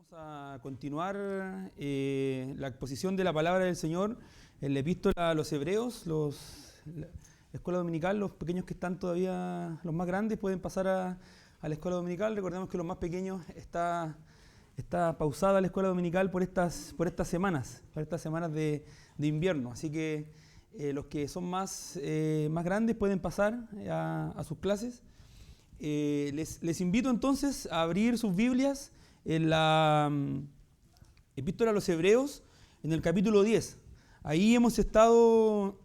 Vamos a continuar la exposición de la palabra del Señor en la epístola a los Hebreos. La escuela dominical, los pequeños que están todavía, los más grandes pueden pasar a la escuela dominical. Recordemos que los más pequeños está pausada la escuela dominical por estas semanas de invierno. Así que los que son más grandes pueden pasar a sus clases. Les invito entonces a abrir sus Biblias en la epístola a los Hebreos, en el capítulo 10. Ahí hemos estado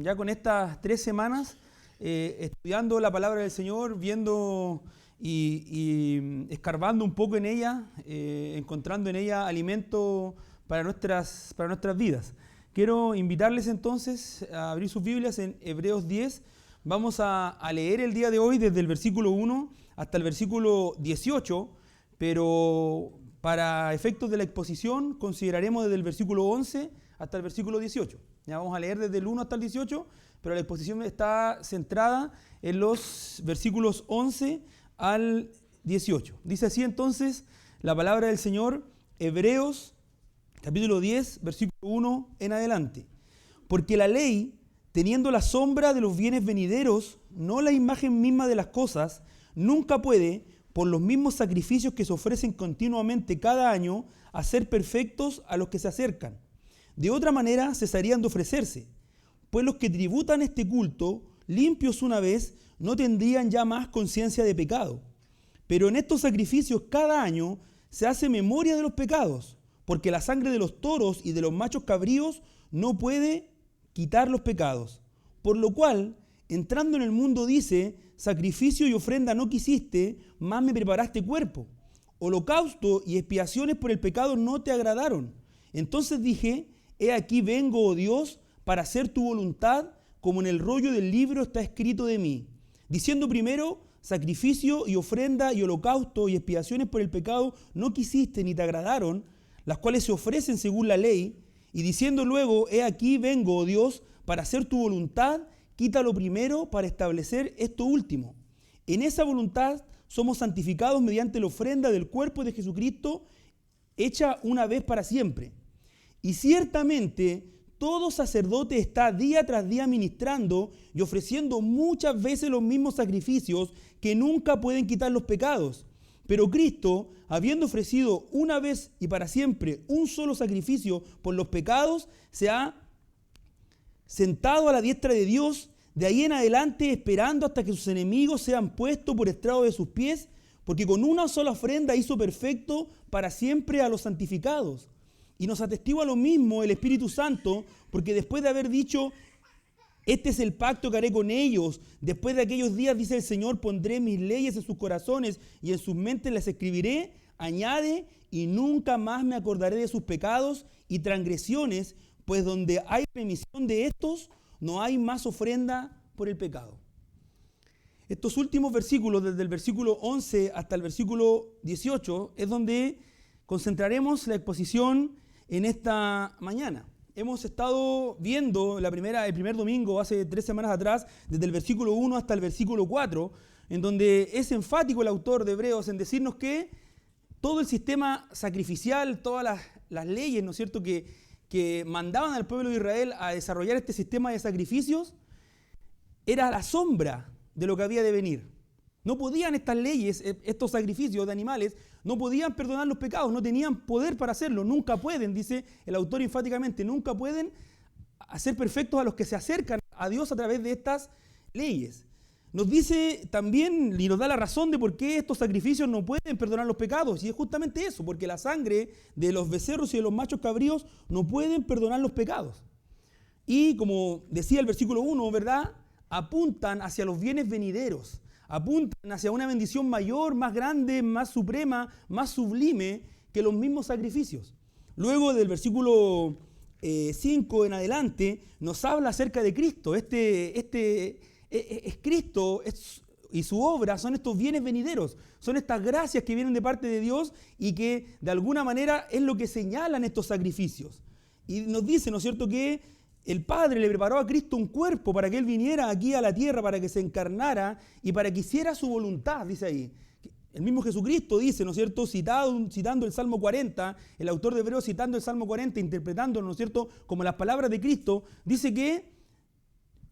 ya con estas 3 semanas estudiando la palabra del Señor, viendo y escarbando un poco en ella, encontrando en ella alimento para nuestras vidas. Quiero invitarles entonces a abrir sus Biblias en Hebreos 10. Vamos a leer el día de hoy desde el versículo 1 hasta el versículo 18, pero para efectos de la exposición consideraremos desde el versículo 11 hasta el versículo 18. Ya vamos a leer desde el 1 hasta el 18, pero la exposición está centrada en los versículos 11 al 18. Dice así entonces la palabra del Señor, Hebreos capítulo 10, versículo 1 en adelante. Porque la ley, teniendo la sombra de los bienes venideros, no la imagen misma de las cosas, nunca puede, por los mismos sacrificios que se ofrecen continuamente cada año, hacer perfectos a los que se acercan. De otra manera cesarían de ofrecerse, pues los que tributan este culto, limpios una vez, no tendrían ya más conciencia de pecado. Pero en estos sacrificios cada año se hace memoria de los pecados, porque la sangre de los toros y de los machos cabríos no puede quitar los pecados. Por lo cual, entrando en el mundo dice, sacrificio y ofrenda no quisiste, más me preparaste cuerpo. Holocausto y expiaciones por el pecado no te agradaron. Entonces dije, he aquí vengo, oh Dios, para hacer tu voluntad, como en el rollo del libro está escrito de mí. Diciendo primero, sacrificio y ofrenda y holocausto y expiaciones por el pecado no quisiste ni te agradaron, las cuales se ofrecen según la ley. Y diciendo luego, he aquí vengo, oh Dios, para hacer tu voluntad, quítalo primero para establecer esto último. En esa voluntad somos santificados mediante la ofrenda del cuerpo de Jesucristo, hecha una vez para siempre. Y ciertamente todo sacerdote está día tras día ministrando y ofreciendo muchas veces los mismos sacrificios que nunca pueden quitar los pecados. Pero Cristo, habiendo ofrecido una vez y para siempre un solo sacrificio por los pecados, se ha sentado a la diestra de Dios, de ahí en adelante esperando hasta que sus enemigos sean puestos por estrado de sus pies, porque con una sola ofrenda hizo perfecto para siempre a los santificados. Y nos atestigua lo mismo el Espíritu Santo, porque después de haber dicho, este es el pacto que haré con ellos, después de aquellos días, dice el Señor, pondré mis leyes en sus corazones y en sus mentes las escribiré, añade, y nunca más me acordaré de sus pecados y transgresiones, pues donde hay remisión de estos, no hay más ofrenda por el pecado. Estos últimos versículos, desde el versículo 11 hasta el versículo 18, es donde concentraremos la exposición en esta mañana. Hemos estado viendo el primer domingo, hace 3 semanas atrás, desde el versículo 1 hasta el versículo 4, en donde es enfático el autor de Hebreos en decirnos que todo el sistema sacrificial, todas las leyes, ¿no es cierto?, que mandaban al pueblo de Israel a desarrollar este sistema de sacrificios, era la sombra de lo que había de venir. No podían estas leyes, estos sacrificios de animales, no podían perdonar los pecados, no tenían poder para hacerlo, nunca pueden, dice el autor enfáticamente, nunca pueden hacer perfectos a los que se acercan a Dios a través de estas leyes. Nos dice también y nos da la razón de por qué estos sacrificios no pueden perdonar los pecados, y es justamente eso, porque la sangre de los becerros y de los machos cabríos no pueden perdonar los pecados. Y como decía el versículo 1, ¿verdad?, apuntan hacia los bienes venideros, apuntan hacia una bendición mayor, más grande, más suprema, más sublime que los mismos sacrificios. Luego del versículo 5 en adelante nos habla acerca de Cristo. Es Cristo y su obra son estos bienes venideros, son estas gracias que vienen de parte de Dios y que de alguna manera es lo que señalan estos sacrificios. Y nos dice, ¿no es cierto?, que el Padre le preparó a Cristo un cuerpo para que Él viniera aquí a la tierra, para que se encarnara y para que hiciera su voluntad, dice ahí. El mismo Jesucristo dice, ¿no es cierto?, citando el Salmo 40, el autor de Hebreos citando el Salmo 40, interpretándolo, ¿no es cierto?, como las palabras de Cristo, dice que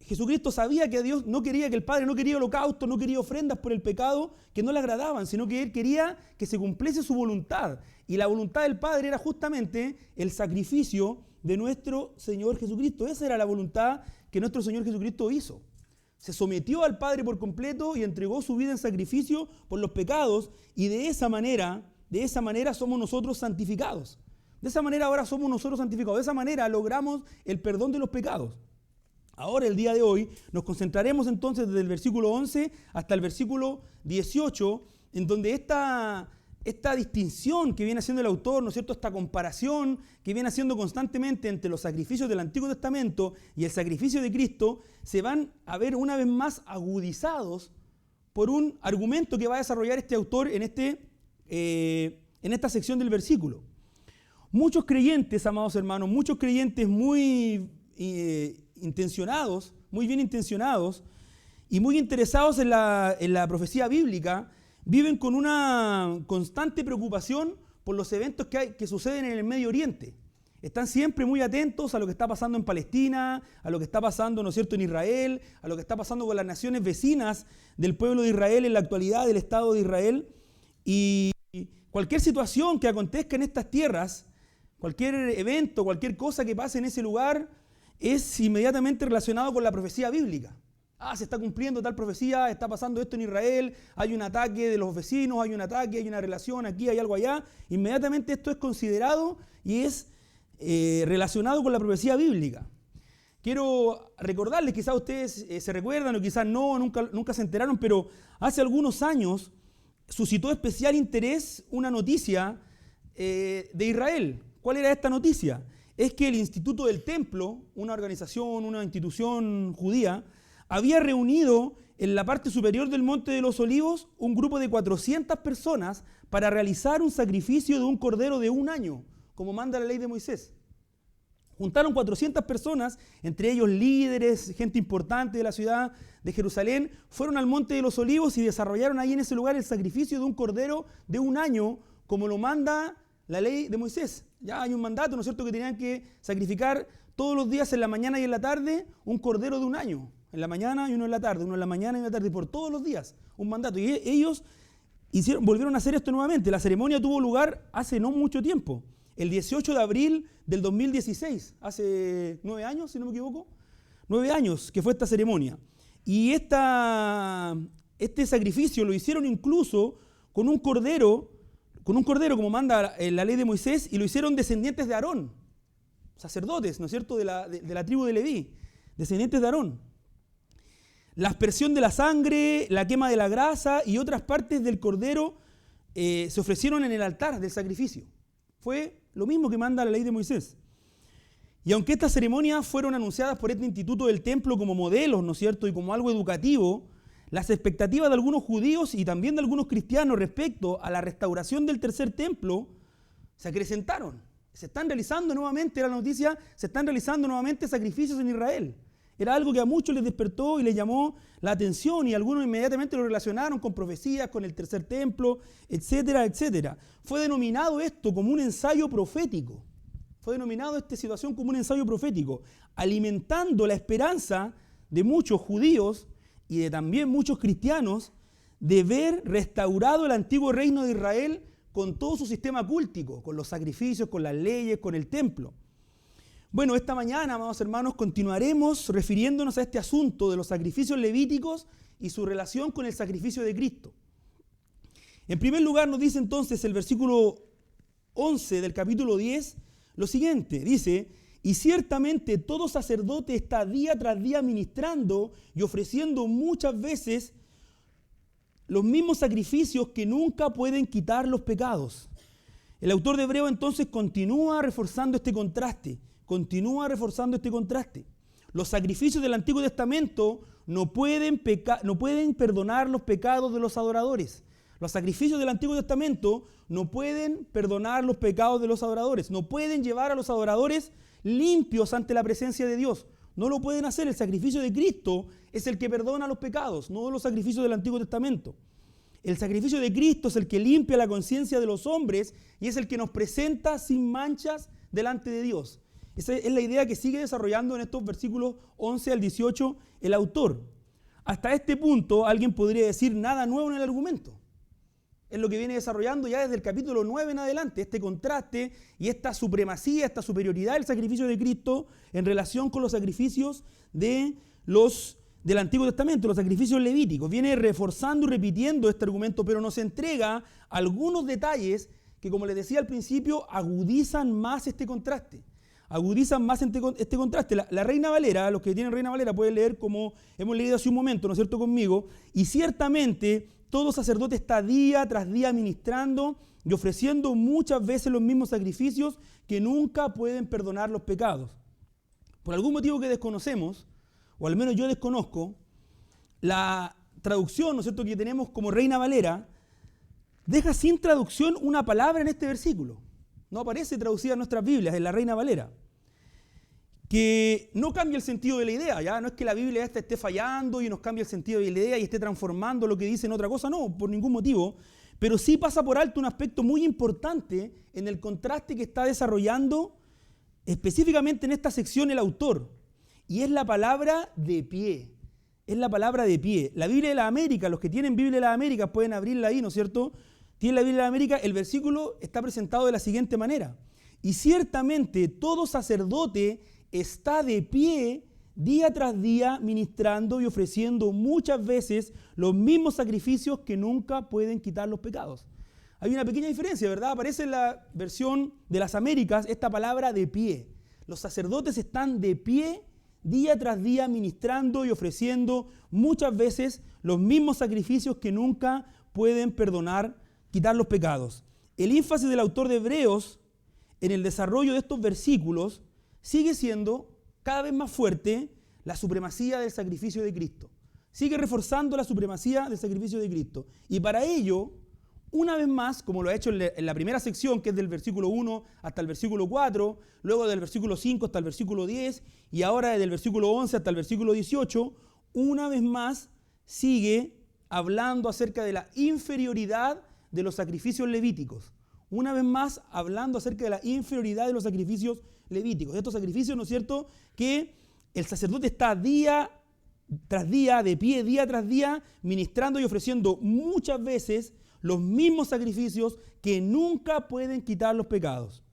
Jesucristo sabía que Dios no quería, que el Padre no quería holocaustos, no quería ofrendas por el pecado que no le agradaban, sino que Él quería que se cumpliese su voluntad. Y la voluntad del Padre era justamente el sacrificio de nuestro Señor Jesucristo. Esa era la voluntad que nuestro Señor Jesucristo hizo. Se sometió al Padre por completo y entregó su vida en sacrificio por los pecados, y de esa manera somos nosotros santificados. De esa manera ahora somos nosotros santificados. De esa manera logramos el perdón de los pecados. Ahora, el día de hoy, nos concentraremos entonces desde el versículo 11 hasta el versículo 18, en donde esta distinción que viene haciendo el autor, ¿no es cierto?, esta comparación que viene haciendo constantemente entre los sacrificios del Antiguo Testamento y el sacrificio de Cristo, se van a ver una vez más agudizados por un argumento que va a desarrollar este autor en esta sección del versículo. Muchos creyentes, amados hermanos, muchos creyentes muy intencionados, muy bien intencionados y muy interesados en la profecía bíblica, viven con una constante preocupación por los eventos que suceden en el Medio Oriente. Están siempre muy atentos a lo que está pasando en Palestina, a lo que está pasando, ¿no es cierto?, en Israel, a lo que está pasando con las naciones vecinas del pueblo de Israel en la actualidad, del Estado de Israel. Y cualquier situación que acontezca en estas tierras, cualquier evento, cualquier cosa que pase en ese lugar, es inmediatamente relacionado con la profecía bíblica. Se está cumpliendo tal profecía, está pasando esto en Israel, hay un ataque de los vecinos, hay un ataque, hay una relación aquí, hay algo allá. Inmediatamente esto es considerado y es relacionado con la profecía bíblica. Quiero recordarles, quizás ustedes se recuerdan o quizás no, nunca se enteraron, pero hace algunos años suscitó especial interés una noticia de Israel. ¿Cuál era esta noticia? Es que el Instituto del Templo, una organización, una institución judía, había reunido en la parte superior del Monte de los Olivos un grupo de 400 personas para realizar un sacrificio de un cordero de 1 año, como manda la ley de Moisés. Juntaron 400 personas, entre ellos líderes, gente importante de la ciudad de Jerusalén, fueron al Monte de los Olivos y desarrollaron ahí en ese lugar el sacrificio de un cordero de 1 año, como lo manda la ley de Moisés. Ya hay un mandato, ¿no es cierto?, que tenían que sacrificar todos los días en la mañana y en la tarde un cordero de 1 año. En la mañana y uno en la tarde, uno en la mañana y en la tarde, por todos los días, un mandato. Y ellos volvieron a hacer esto nuevamente. La ceremonia tuvo lugar hace no mucho tiempo, el 18 de abril del 2016, hace 9 años, si no me equivoco, 9 años que fue esta ceremonia. Y este sacrificio lo hicieron incluso con un cordero como manda la ley de Moisés, y lo hicieron descendientes de Aarón, sacerdotes, ¿no es cierto?, de la tribu de Leví, descendientes de Aarón. La aspersión de la sangre, la quema de la grasa y otras partes del cordero se ofrecieron en el altar del sacrificio. Fue lo mismo que manda la ley de Moisés. Y aunque estas ceremonias fueron anunciadas por este Instituto del Templo como modelos, ¿no es cierto?, y como algo educativo, las expectativas de algunos judíos y también de algunos cristianos respecto a la restauración del tercer templo se acrecentaron. Se están realizando nuevamente, era la noticia, se están realizando nuevamente sacrificios en Israel. Era algo que a muchos les despertó y les llamó la atención, y algunos inmediatamente lo relacionaron con profecías, con el tercer templo, etcétera, etcétera. Fue denominado esto como un ensayo profético. Fue denominado esta situación como un ensayo profético, alimentando la esperanza de muchos judíos y de también muchos cristianos de ver restaurado el antiguo reino de Israel con todo su sistema cúltico, con los sacrificios, con las leyes, con el templo. Bueno, esta mañana, amados hermanos, continuaremos refiriéndonos a este asunto de los sacrificios levíticos y su relación con el sacrificio de Cristo. En primer lugar, nos dice entonces el versículo 11 del capítulo 10 lo siguiente, dice: y ciertamente todo sacerdote está día tras día ministrando y ofreciendo muchas veces los mismos sacrificios que nunca pueden quitar los pecados. El autor de Hebreo entonces continúa reforzando este contraste. Los sacrificios del Antiguo Testamento no pueden perdonar los pecados de los adoradores. Los sacrificios del Antiguo Testamento no pueden perdonar los pecados de los adoradores. No pueden llevar a los adoradores limpios ante la presencia de Dios. No lo pueden hacer. El sacrificio de Cristo es el que perdona los pecados, no los sacrificios del Antiguo Testamento. el sacrificio de Cristo es el que limpia la conciencia de los hombres y es el que nos presenta sin manchas delante de Dios. Esa es la idea que sigue desarrollando en estos versículos 11 al 18 el autor. Hasta este punto alguien podría decir nada nuevo en el argumento. Es lo que viene desarrollando ya desde el capítulo 9 en adelante, este contraste y esta supremacía, esta superioridad del sacrificio de Cristo en relación con los sacrificios del Antiguo Testamento, los sacrificios levíticos. Viene reforzando y repitiendo este argumento, pero nos entrega algunos detalles que, como les decía al principio, agudizan más este contraste. La Reina Valera, los que tienen Reina Valera pueden leer como hemos leído hace un momento, ¿no es cierto?, conmigo, y ciertamente todo sacerdote está día tras día ministrando y ofreciendo muchas veces los mismos sacrificios que nunca pueden perdonar los pecados. Por algún motivo que desconocemos, o al menos yo desconozco, la traducción, ¿no es cierto?, que tenemos como Reina Valera, deja sin traducción una palabra en este versículo. No aparece traducida en nuestras Biblias, en la Reina Valera. Que no cambia el sentido de la idea, ¿ya? No es que la Biblia esta esté fallando y nos cambie el sentido de la idea y esté transformando lo que dice en otra cosa, no, por ningún motivo. Pero sí pasa por alto un aspecto muy importante en el contraste que está desarrollando específicamente en esta sección el autor. Y es la palabra de pie. Es la palabra de pie. La Biblia de la América, los que tienen Biblia de la América pueden abrirla ahí, ¿no es cierto? Tienen la Biblia de la América, el versículo está presentado de la siguiente manera. Y ciertamente todo sacerdote está de pie día tras día ministrando y ofreciendo muchas veces los mismos sacrificios que nunca pueden quitar los pecados. Hay una pequeña diferencia, ¿verdad? Aparece en la versión de las Américas esta palabra de pie. Los sacerdotes están de pie día tras día ministrando y ofreciendo muchas veces los mismos sacrificios que nunca pueden quitar los pecados. El énfasis del autor de Hebreos en el desarrollo de estos versículos sigue siendo cada vez más fuerte la supremacía del sacrificio de Cristo. Sigue reforzando la supremacía del sacrificio de Cristo. Y para ello, una vez más, como lo ha hecho en la primera sección, que es del versículo 1 hasta el versículo 4, luego del versículo 5 hasta el versículo 10, y ahora desde el versículo 11 hasta el versículo 18, una vez más sigue hablando acerca de la inferioridad de los sacrificios levíticos. Una vez más hablando acerca de la inferioridad de los sacrificios levíticos. De estos sacrificios, ¿no es cierto?, que el sacerdote está día tras día, de pie, día tras día, ministrando y ofreciendo muchas veces los mismos sacrificios que nunca pueden quitar los pecados.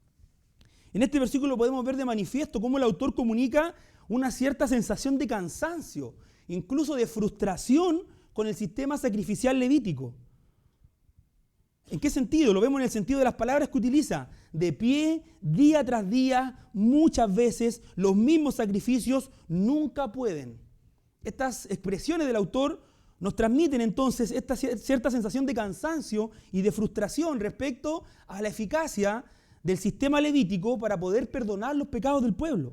En este versículo podemos ver de manifiesto cómo el autor comunica una cierta sensación de cansancio, incluso de frustración con el sistema sacrificial levítico. ¿En qué sentido? Lo vemos en el sentido de las palabras que utiliza. De pie, día tras día, muchas veces, los mismos sacrificios nunca pueden. Estas expresiones del autor nos transmiten entonces esta cierta sensación de cansancio y de frustración respecto a la eficacia del sistema levítico para poder perdonar los pecados del pueblo.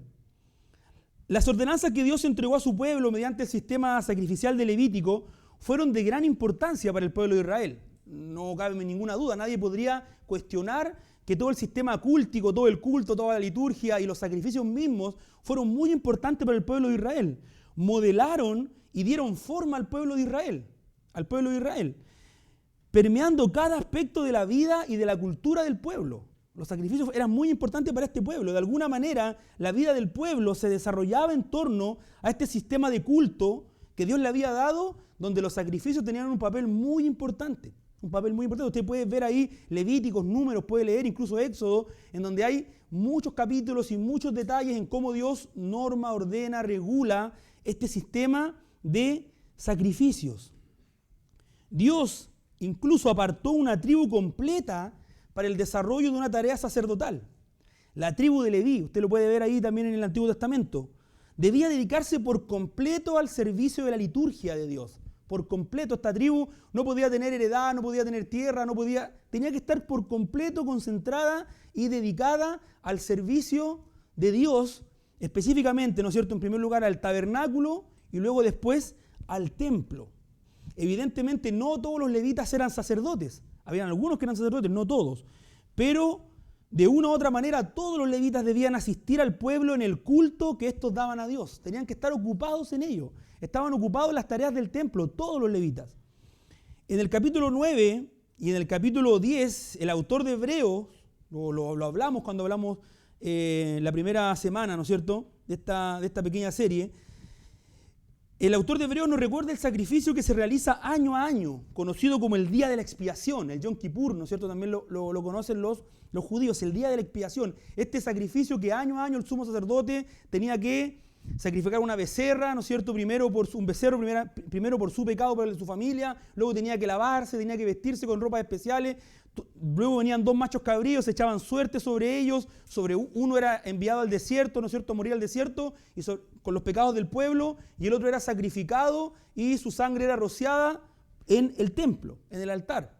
Las ordenanzas que Dios entregó a su pueblo mediante el sistema sacrificial de Levítico fueron de gran importancia para el pueblo de Israel. No cabe ninguna duda, nadie podría cuestionar que todo el sistema cultico, todo el culto, toda la liturgia y los sacrificios mismos fueron muy importantes para el pueblo de Israel. Modelaron y dieron forma al pueblo de Israel, permeando cada aspecto de la vida y de la cultura del pueblo. Los sacrificios eran muy importantes para este pueblo. De alguna manera, la vida del pueblo se desarrollaba en torno a este sistema de culto que Dios le había dado, donde los sacrificios tenían un papel muy importante. Usted puede ver ahí Levíticos, Números, puede leer incluso Éxodo, en donde hay muchos capítulos y muchos detalles en cómo Dios norma, ordena, regula este sistema de sacrificios. Dios incluso apartó una tribu completa para el desarrollo de una tarea sacerdotal. La tribu de Leví, usted lo puede ver ahí también en el Antiguo Testamento, debía dedicarse por completo al servicio de la liturgia de Dios. Por completo, esta tribu no podía tener heredad, no podía tener tierra, tenía que estar por completo concentrada y dedicada al servicio de Dios, específicamente, ¿no es cierto?, en primer lugar al tabernáculo y luego después al templo. Evidentemente no todos los levitas eran sacerdotes, habían algunos que eran sacerdotes, no todos, pero de una u otra manera todos los levitas debían asistir al pueblo en el culto que estos daban a Dios, tenían que estar ocupados en ello, estaban ocupados en las tareas del templo, todos los levitas. En el capítulo 9 y en el capítulo 10, el autor de Hebreos, lo hablamos cuando hablamos la primera semana, ¿no es cierto?, de esta pequeña serie. El autor de Hebreos nos recuerda el sacrificio que se realiza año a año, conocido como el Día de la Expiación, el Yom Kippur, ¿no es cierto?, también lo conocen los judíos, el Día de la Expiación. Este sacrificio que año a año el sumo sacerdote tenía que sacrificar una becerra, ¿no es cierto?, primero por su pecado, por el de su familia, luego tenía que lavarse, tenía que vestirse con ropas especiales, luego venían 2 machos cabríos, se echaban suerte sobre ellos, uno era enviado al desierto, ¿no es cierto?, a morir al desierto y con los pecados del pueblo, y el otro era sacrificado y su sangre era rociada en el templo, en el altar.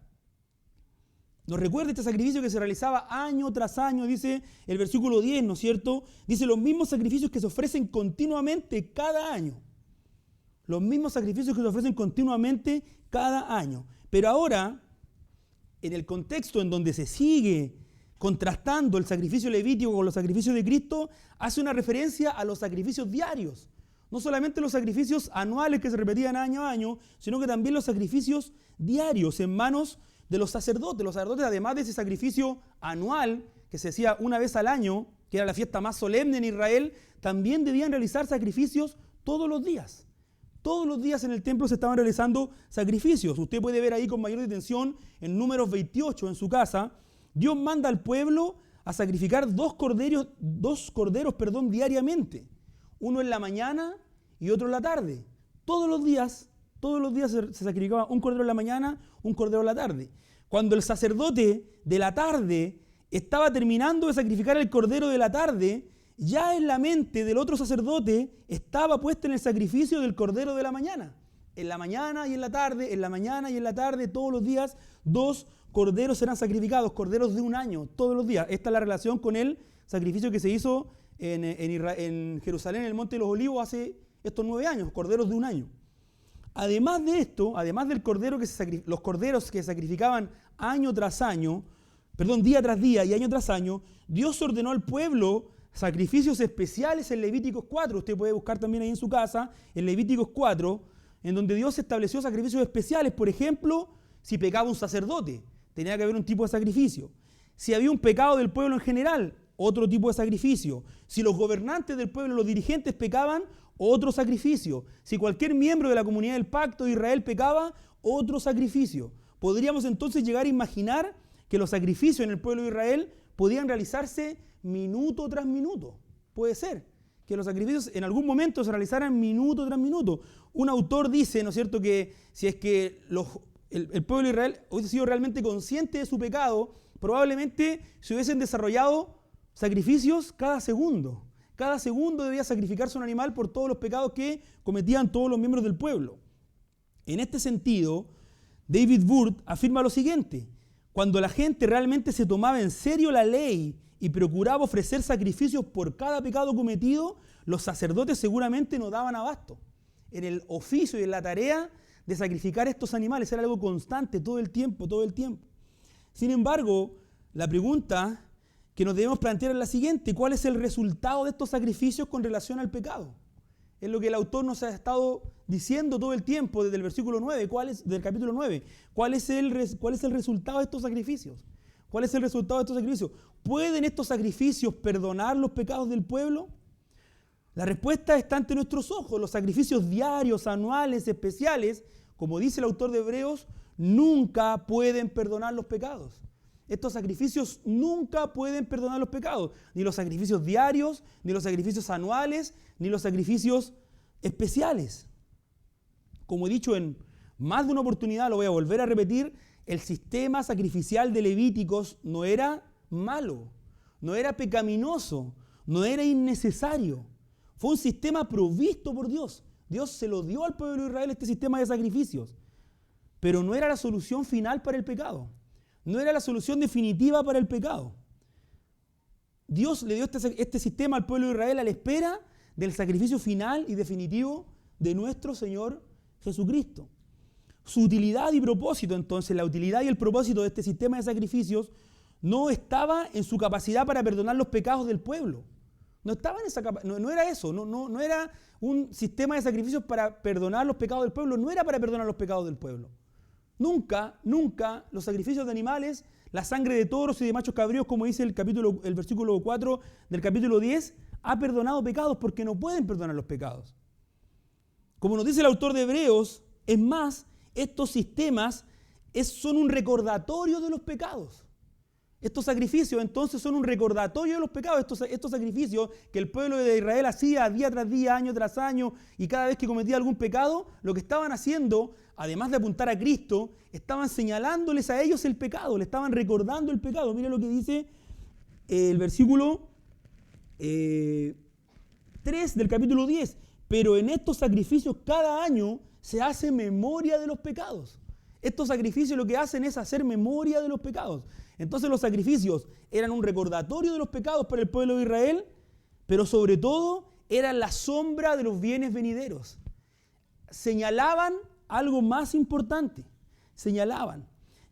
Nos recuerda este sacrificio que se realizaba año tras año, dice el versículo 10, ¿no es cierto? Dice los mismos sacrificios que se ofrecen continuamente cada año. Los mismos sacrificios que se ofrecen continuamente cada año. Pero ahora, en el contexto en donde se sigue contrastando el sacrificio levítico con los sacrificios de Cristo, hace una referencia a los sacrificios diarios. No solamente los sacrificios anuales que se repetían año a año, sino que también los sacrificios diarios en manos de los sacerdotes. Los sacerdotes, además de ese sacrificio anual que se hacía una vez al año, que era la fiesta más solemne en Israel, también debían realizar sacrificios todos los días. Todos los días en el templo se estaban realizando sacrificios. Usted puede ver ahí con mayor detención en Números 28 en su casa. Dios manda al pueblo a sacrificar dos corderos, diariamente. Uno en la mañana y otro en la tarde. Todos los días se sacrificaba un cordero en la mañana, un cordero en la tarde. Cuando el sacerdote de la tarde estaba terminando de sacrificar el cordero de la tarde, ya en la mente del otro sacerdote estaba puesta en el sacrificio del cordero de la mañana. En la mañana y en la tarde, todos los días, 2 corderos serán sacrificados, corderos de un año, todos los días. Esta es la relación con el sacrificio que se hizo en Jerusalén, en el Monte de los Olivos, hace estos 9 años, corderos de un año. Además de esto, además del cordero los corderos que se sacrificaban día tras día y año tras año, Dios ordenó al pueblo sacrificios especiales en Levíticos 4. Usted puede buscar también ahí en su casa, en Levíticos 4, en donde Dios estableció sacrificios especiales. Por ejemplo, si pecaba un sacerdote, tenía que haber un tipo de sacrificio. Si había un pecado del pueblo en general, otro tipo de sacrificio. Si los gobernantes del pueblo, los dirigentes pecaban, otro sacrificio. Si cualquier miembro de la comunidad del pacto de Israel pecaba, otro sacrificio. Podríamos entonces llegar a imaginar que los sacrificios en el pueblo de Israel podían realizarse minuto tras minuto. Puede ser que los sacrificios en algún momento se realizaran minuto tras minuto. Un autor dice, ¿no es cierto?, que si es que el pueblo de Israel hubiese sido realmente consciente de su pecado, probablemente se hubiesen desarrollado sacrificios cada segundo. Cada segundo debía sacrificarse un animal por todos los pecados que cometían todos los miembros del pueblo. En este sentido, David Burt afirma lo siguiente: cuando la gente realmente se tomaba en serio la ley y procuraba ofrecer sacrificios por cada pecado cometido, los sacerdotes seguramente no daban abasto en el oficio y en la tarea de sacrificar estos animales. Era algo constante todo el tiempo. Sin embargo, la pregunta que nos debemos plantear es la siguiente: ¿cuál es el resultado de estos sacrificios con relación al pecado? Es lo que el autor nos ha estado diciendo todo el tiempo desde el versículo 9, del capítulo 9. ¿Cuál es el resultado de estos sacrificios? ¿Cuál es el resultado de estos sacrificios? ¿Pueden estos sacrificios perdonar los pecados del pueblo? La respuesta está ante nuestros ojos. Los sacrificios diarios, anuales, especiales, como dice el autor de Hebreos, nunca pueden perdonar los pecados. Estos sacrificios nunca pueden perdonar los pecados. Ni los sacrificios diarios, ni los sacrificios anuales, ni los sacrificios especiales. Como he dicho en más de una oportunidad, lo voy a volver a repetir, el sistema sacrificial de Levíticos no era malo, no era pecaminoso, no era innecesario. Fue un sistema provisto por Dios. Dios se lo dio al pueblo de Israel, este sistema de sacrificios. Pero no era la solución final para el pecado. No era la solución definitiva para el pecado. Dios le dio este sistema al pueblo de Israel a la espera del sacrificio final y definitivo de nuestro Señor Jesucristo. Su utilidad y propósito, entonces, la utilidad y el propósito de este sistema de sacrificios no estaba en su capacidad para perdonar los pecados del pueblo. No estaba en esa no era eso, no era un sistema de sacrificios para perdonar los pecados del pueblo, no era para perdonar los pecados del pueblo. Nunca los sacrificios de animales, la sangre de toros y de machos cabríos, como dice el versículo 4 del capítulo 10, ha perdonado pecados porque no pueden perdonar los pecados. Como nos dice el autor de Hebreos, es más, estos sistemas son un recordatorio de los pecados. Estos sacrificios entonces son un recordatorio de los pecados. Estos sacrificios que el pueblo de Israel hacía día tras día, año tras año, y cada vez que cometía algún pecado, lo que estaban haciendo, además de apuntar a Cristo, estaban señalándoles a ellos el pecado, le estaban recordando el pecado. Mira lo que dice el versículo 3 del capítulo 10. Pero en estos sacrificios cada año se hace memoria de los pecados. Estos sacrificios lo que hacen es hacer memoria de los pecados. Entonces los sacrificios eran un recordatorio de los pecados para el pueblo de Israel, pero sobre todo eran la sombra de los bienes venideros. Señalaban algo más importante. Señalaban.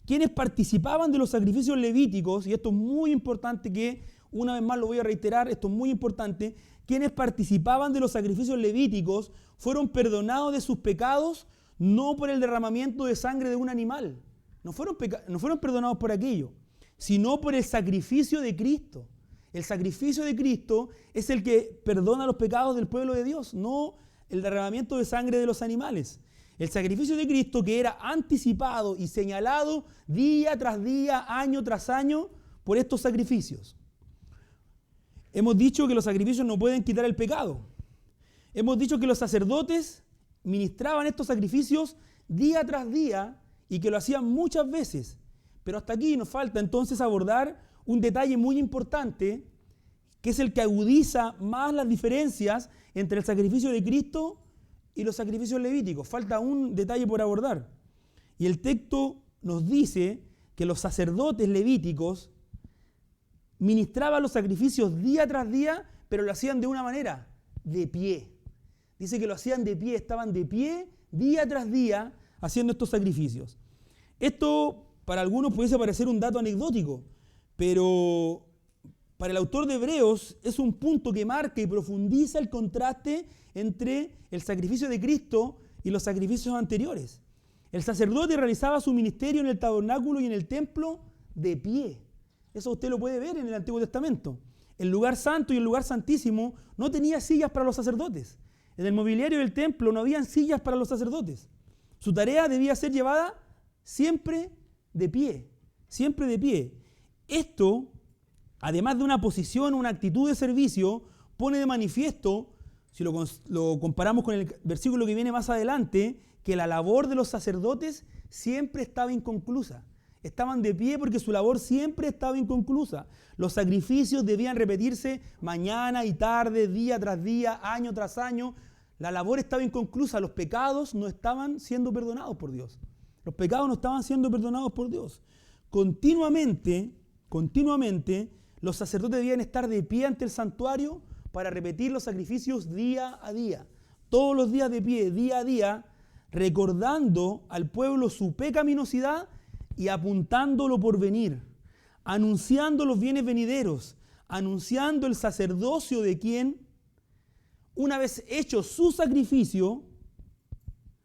Quienes participaban de los sacrificios levíticos, y esto es muy importante que, una vez más lo voy a reiterar, esto es muy importante, quienes participaban de los sacrificios levíticos fueron perdonados de sus pecados no por el derramamiento de sangre de un animal. No fueron perdonados por aquello, sino por el sacrificio de Cristo. El sacrificio de Cristo es el que perdona los pecados del pueblo de Dios, no el derramamiento de sangre de los animales. El sacrificio de Cristo, que era anticipado y señalado día tras día, año tras año, por estos sacrificios. Hemos dicho que los sacrificios no pueden quitar el pecado. Hemos dicho que los sacerdotes ministraban estos sacrificios día tras día y que lo hacían muchas veces. Pero hasta aquí nos falta entonces abordar un detalle muy importante, que es el que agudiza más las diferencias entre el sacrificio de Cristo y los sacrificios levíticos. Falta un detalle por abordar. Y el texto nos dice que los sacerdotes levíticos ministraban los sacrificios día tras día, pero lo hacían de una manera, de pie. Dice que lo hacían de pie, estaban de pie día tras día haciendo estos sacrificios. Esto para algunos pudiese parecer un dato anecdótico, pero para el autor de Hebreos es un punto que marca y profundiza el contraste entre el sacrificio de Cristo y los sacrificios anteriores. El sacerdote realizaba su ministerio en el tabernáculo y en el templo de pie. Eso usted lo puede ver en el Antiguo Testamento. El lugar santo y el lugar santísimo no tenía sillas para los sacerdotes. En el mobiliario del templo no habían sillas para los sacerdotes. Su tarea debía ser llevada siempre de pie, siempre de pie. Esto, además de una posición, una actitud de servicio, pone de manifiesto, si lo comparamos con el versículo que viene más adelante, que la labor de los sacerdotes siempre estaba inconclusa. Estaban de pie porque su labor siempre estaba inconclusa. Los sacrificios debían repetirse mañana y tarde, día tras día, año tras año. La labor estaba inconclusa. Los pecados no estaban siendo perdonados por Dios. Los pecados no estaban siendo perdonados por Dios. Continuamente, los sacerdotes debían estar de pie ante el santuario para repetir los sacrificios día a día. Todos los días de pie, día a día, recordando al pueblo su pecaminosidad y apuntándolo por venir, anunciando los bienes venideros, anunciando el sacerdocio de quien, una vez hecho su sacrificio,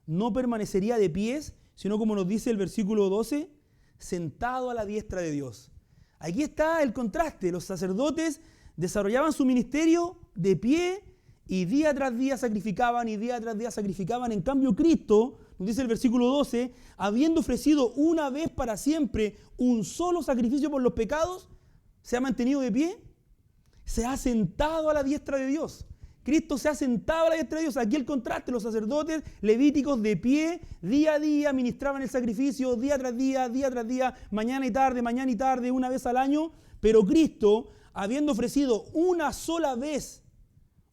no permanecería de pies, sino como nos dice el versículo 12, sentado a la diestra de Dios. Aquí está el contraste. Los sacerdotes desarrollaban su ministerio de pie y día tras día sacrificaban y día tras día sacrificaban. En cambio, Cristo, nos dice el versículo 12, habiendo ofrecido una vez para siempre un solo sacrificio por los pecados, se ha mantenido de pie, se ha sentado a la diestra de Dios. Cristo se ha sentado a la diestra de Dios. Aquí el contraste, los sacerdotes levíticos de pie, día a día, ministraban el sacrificio, día tras día, mañana y tarde, una vez al año. Pero Cristo, habiendo ofrecido una sola vez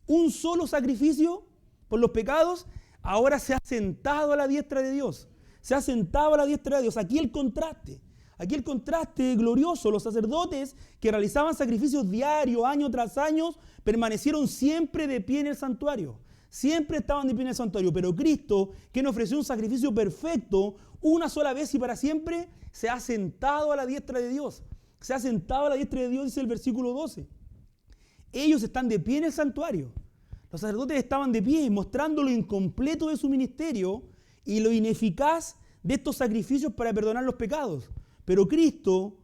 un solo sacrificio por los pecados, ahora se ha sentado a la diestra de Dios. Se ha sentado a la diestra de Dios. Aquí el contraste glorioso. Los sacerdotes que realizaban sacrificios diarios, año tras año, permanecieron siempre de pie en el santuario. Siempre estaban de pie en el santuario. Pero Cristo, quien ofreció un sacrificio perfecto, una sola vez y para siempre, se ha sentado a la diestra de Dios. Se ha sentado a la diestra de Dios, dice el versículo 12. Ellos están de pie en el santuario. Los sacerdotes estaban de pie, mostrando lo incompleto de su ministerio y lo ineficaz de estos sacrificios para perdonar los pecados. Pero Cristo,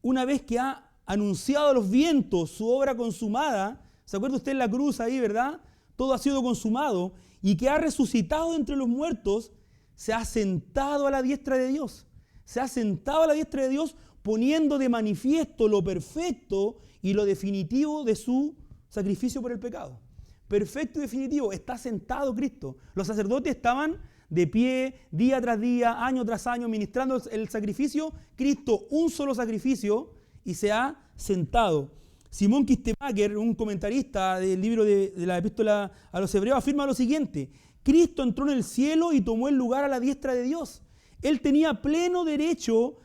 una vez que ha anunciado a los vientos su obra consumada, ¿se acuerda usted en la cruz ahí, verdad? Todo ha sido consumado, y que ha resucitado entre los muertos, se ha sentado a la diestra de Dios. Se ha sentado a la diestra de Dios, poniendo de manifiesto lo perfecto y lo definitivo de su sacrificio por el pecado. Perfecto y definitivo, está sentado Cristo. Los sacerdotes estaban de pie, día tras día, año tras año, ministrando el sacrificio. Cristo, un solo sacrificio, y se ha sentado. Simón Kistemaker, un comentarista del libro de la epístola a los Hebreos, afirma lo siguiente: Cristo entró en el cielo y tomó el lugar a la diestra de Dios. Él tenía pleno derecho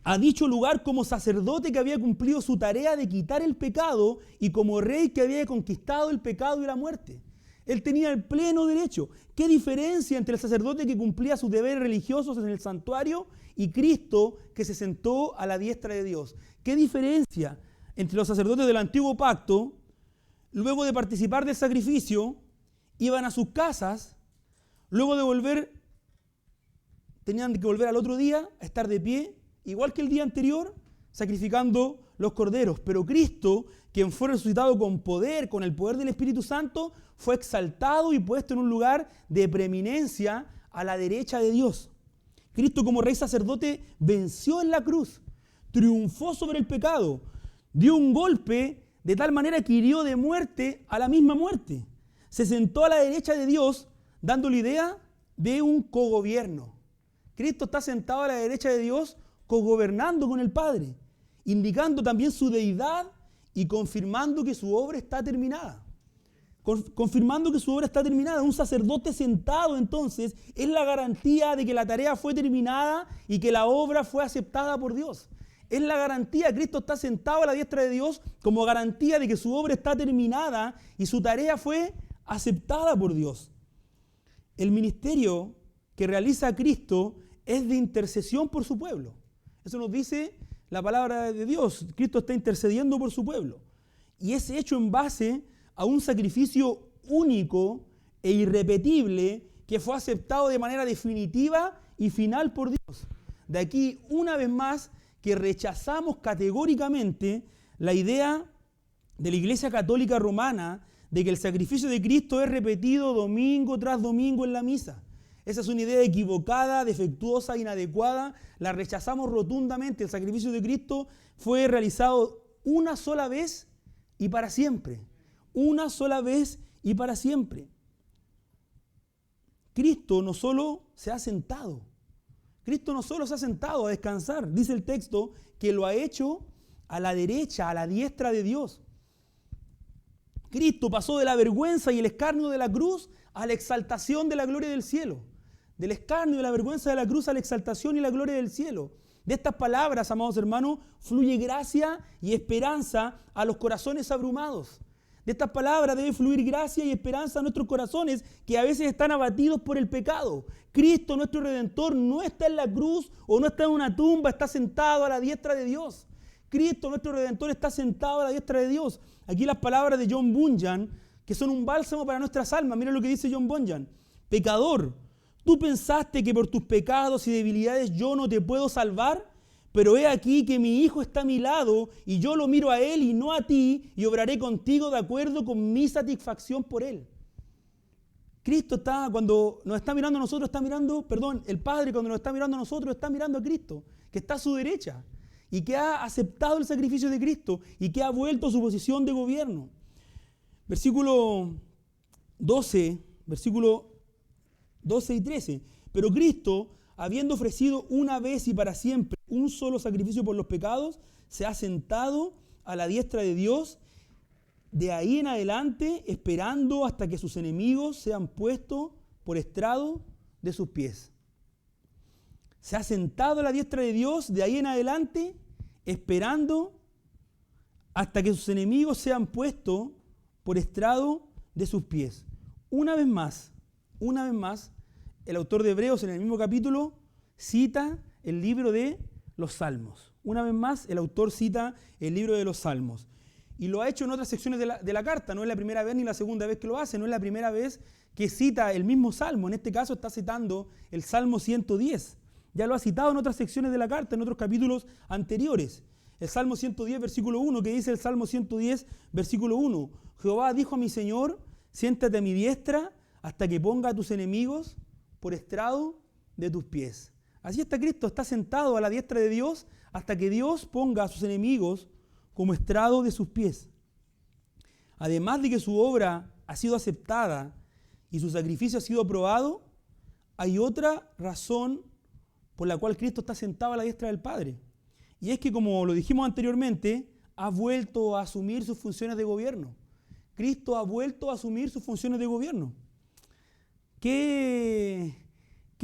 a dicho lugar como sacerdote que había cumplido su tarea de quitar el pecado y como rey que había conquistado el pecado y la muerte. Él tenía el pleno derecho. ¿Qué diferencia entre el sacerdote que cumplía sus deberes religiosos en el santuario y Cristo que se sentó a la diestra de Dios? ¿Qué diferencia entre los sacerdotes del antiguo pacto, luego de participar del sacrificio, iban a sus casas, luego de volver, tenían que volver al otro día a estar de pie, igual que el día anterior, sacrificando los corderos? Pero Cristo, quien fue resucitado con poder, con el poder del Espíritu Santo, fue exaltado y puesto en un lugar de preeminencia a la derecha de Dios. Cristo, como rey sacerdote, venció en la cruz, triunfó sobre el pecado, dio un golpe de tal manera que hirió de muerte a la misma muerte. Se sentó a la derecha de Dios, dando la idea de un cogobierno. Cristo está sentado a la derecha de Dios, cogobernando con el Padre, indicando también su deidad y confirmando que su obra está terminada. Confirmando que su obra está terminada. Un sacerdote sentado, entonces, es la garantía de que la tarea fue terminada y que la obra fue aceptada por Dios. Es la garantía. Cristo está sentado a la diestra de Dios como garantía de que su obra está terminada y su tarea fue aceptada por Dios. El ministerio que realiza Cristo es de intercesión por su pueblo. Eso nos dice la palabra de Dios. Cristo está intercediendo por su pueblo. Y es hecho en base a un sacrificio único e irrepetible que fue aceptado de manera definitiva y final por Dios. De aquí, una vez más, que rechazamos categóricamente la idea de la Iglesia Católica Romana de que el sacrificio de Cristo es repetido domingo tras domingo en la misa. Esa es una idea equivocada, defectuosa, inadecuada. La rechazamos rotundamente. El sacrificio de Cristo fue realizado una sola vez y para siempre. Una sola vez y para siempre. Cristo no solo se ha sentado. Cristo no solo se ha sentado a descansar. Dice el texto que lo ha hecho a la derecha, a la diestra de Dios. Cristo pasó de la vergüenza y el escarnio de la cruz a la exaltación de la gloria del cielo. Del escarnio y la vergüenza de la cruz a la exaltación y la gloria del cielo. De estas palabras, amados hermanos, fluye gracia y esperanza a los corazones abrumados. De estas palabras debe fluir gracia y esperanza a nuestros corazones que a veces están abatidos por el pecado. Cristo, nuestro Redentor, no está en la cruz o no está en una tumba, está sentado a la diestra de Dios. Cristo, nuestro Redentor, está sentado a la diestra de Dios. Aquí las palabras de John Bunyan, que son un bálsamo para nuestras almas. Mira lo que dice John Bunyan. Pecador, ¿tú pensaste que por tus pecados y debilidades yo no te puedo salvar? Pero he aquí que mi Hijo está a mi lado y yo lo miro a Él y no a ti y obraré contigo de acuerdo con mi satisfacción por Él. Cristo está, cuando nos está mirando a nosotros, el Padre cuando nos está mirando a nosotros, está mirando a Cristo, que está a su derecha y que ha aceptado el sacrificio de Cristo y que ha vuelto a su posición de gobierno. Versículo 12 y 13. Pero Cristo, habiendo ofrecido una vez y para siempre un solo sacrificio por los pecados, se ha sentado a la diestra de Dios, de ahí en adelante, esperando hasta que sus enemigos sean puestos por estrado de sus pies. Se ha sentado a la diestra de Dios, de ahí en adelante, esperando hasta que sus enemigos sean puestos por estrado de sus pies. Una vez más, el autor de Hebreos en el mismo capítulo cita el libro de los Salmos. Una vez más, el autor cita el libro de los Salmos. y lo ha hecho en otras secciones de la carta. No es la primera vez ni la segunda vez que lo hace, no es la primera vez que cita el mismo salmo. En este caso está citando el Salmo 110. Ya lo ha citado en otras secciones de la carta, en otros capítulos anteriores. El Salmo 110, versículo 1, que dice el Salmo 110, versículo 1. Jehová dijo a mi Señor, siéntate a mi diestra hasta que ponga a tus enemigos por estrado de tus pies. Así está Cristo, está sentado a la diestra de Dios hasta que Dios ponga a sus enemigos como estrado de sus pies. Además de que su obra ha sido aceptada y su sacrificio ha sido aprobado, hay otra razón por la cual Cristo está sentado a la diestra del Padre. Y es que, como lo dijimos anteriormente, ha vuelto a asumir sus funciones de gobierno. Cristo ha vuelto a asumir sus funciones de gobierno. ¿Qué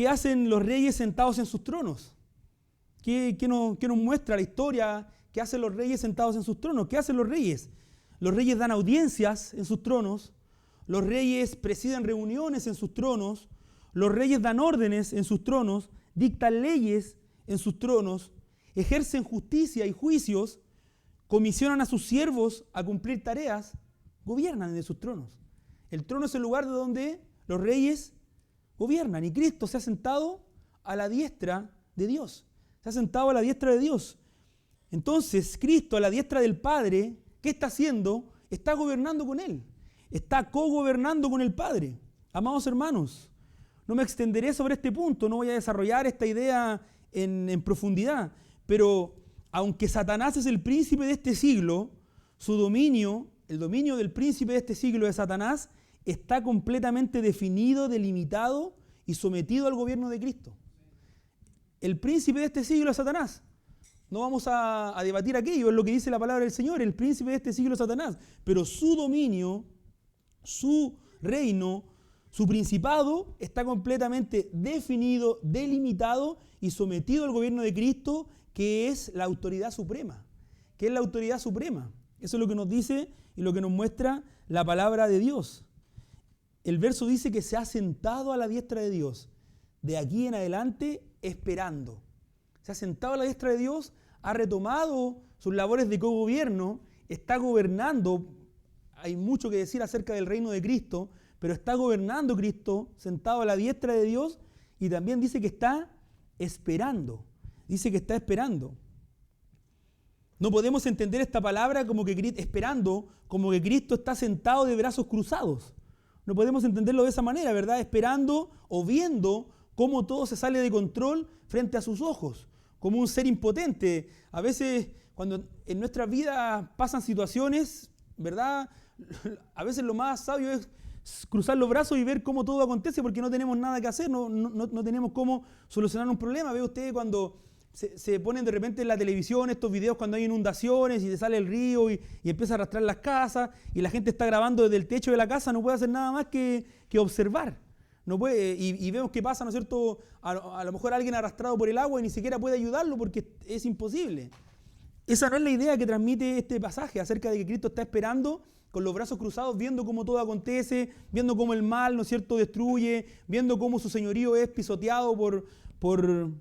hacen los reyes sentados en sus tronos? ¿Qué nos muestra la historia? ¿Qué hacen los reyes sentados en sus tronos? ¿Qué hacen los reyes? Los reyes dan audiencias en sus tronos. Los reyes presiden reuniones en sus tronos. Los reyes dan órdenes en sus tronos. Dictan leyes en sus tronos. Ejercen justicia y juicios. Comisionan a sus siervos a cumplir tareas. Gobiernan de sus tronos. El trono es el lugar de donde los reyes gobiernan. Y Cristo se ha sentado a la diestra de Dios. Se ha sentado a la diestra de Dios. Entonces, Cristo a la diestra del Padre, ¿qué está haciendo? Está gobernando con Él. Está cogobernando con el Padre. Amados hermanos, no me extenderé sobre este punto, no voy a desarrollar esta idea en profundidad, pero aunque Satanás es el príncipe de este siglo, su dominio, el dominio del príncipe de este siglo de Satanás, está completamente definido, delimitado y sometido al gobierno de Cristo. El príncipe de este siglo es Satanás. No vamos a debatir aquello, es lo que dice la palabra del Señor, el príncipe de este siglo es Satanás. Pero su dominio, su reino, su principado está completamente definido, delimitado y sometido al gobierno de Cristo, que es la autoridad suprema. ¿Qué es la autoridad suprema? Eso es lo que nos dice y lo que nos muestra la palabra de Dios. El verso dice que se ha sentado a la diestra de Dios, de aquí en adelante esperando. Se ha sentado a la diestra de Dios, ha retomado sus labores de cogobierno, está gobernando. Hay mucho que decir acerca del reino de Cristo, pero está gobernando Cristo, sentado a la diestra de Dios, y también dice que está esperando. Dice que está esperando. No podemos entender esta palabra como que esperando, como que Cristo está sentado de brazos cruzados. No podemos entenderlo de esa manera, ¿verdad? Esperando o viendo cómo todo se sale de control frente a sus ojos, como un ser impotente. A veces, cuando en nuestras vidas pasan situaciones, ¿verdad? A veces lo más sabio es cruzar los brazos y ver cómo todo acontece, porque no tenemos nada que hacer, no tenemos cómo solucionar un problema. Ve usted cuando se ponen de repente en la televisión estos videos cuando hay inundaciones y se sale el río y empieza a arrastrar las casas y la gente está grabando desde el techo de la casa, no puede hacer nada más que observar. No puede, y vemos qué pasa, ¿no es cierto? A lo mejor alguien arrastrado por el agua y ni siquiera puede ayudarlo porque es imposible. Esa no es la idea que transmite este pasaje acerca de que Cristo está esperando con los brazos cruzados, viendo cómo todo acontece, viendo cómo el mal, ¿no es cierto?, destruye, viendo cómo su señorío es pisoteado por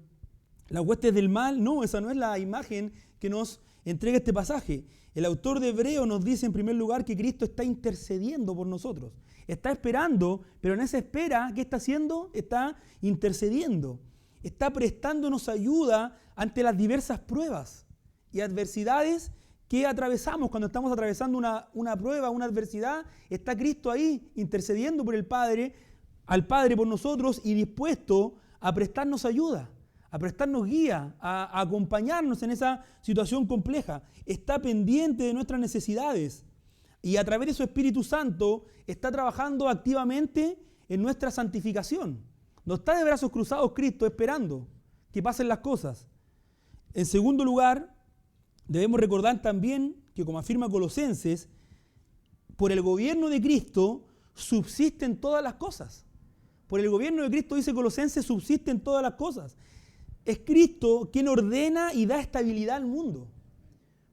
las huestes del mal. No, esa no es la imagen que nos entrega este pasaje. El autor de Hebreos nos dice en primer lugar que Cristo está intercediendo por nosotros. Está esperando, pero en esa espera, ¿qué está haciendo? Está intercediendo. Está prestándonos ayuda ante las diversas pruebas y adversidades que atravesamos. Cuando estamos atravesando una prueba, una adversidad, está Cristo ahí intercediendo por el Padre, al Padre por nosotros y dispuesto a prestarnos ayuda, a prestarnos guía, a acompañarnos en esa situación compleja. Está pendiente de nuestras necesidades y a través de su Espíritu Santo está trabajando activamente en nuestra santificación. No está de brazos cruzados Cristo esperando que pasen las cosas. En segundo lugar, debemos recordar también que, como afirma Colosenses, por el gobierno de Cristo subsisten todas las cosas. Por el gobierno de Cristo, dice Colosenses, subsisten todas las cosas. Es Cristo quien ordena y da estabilidad al mundo.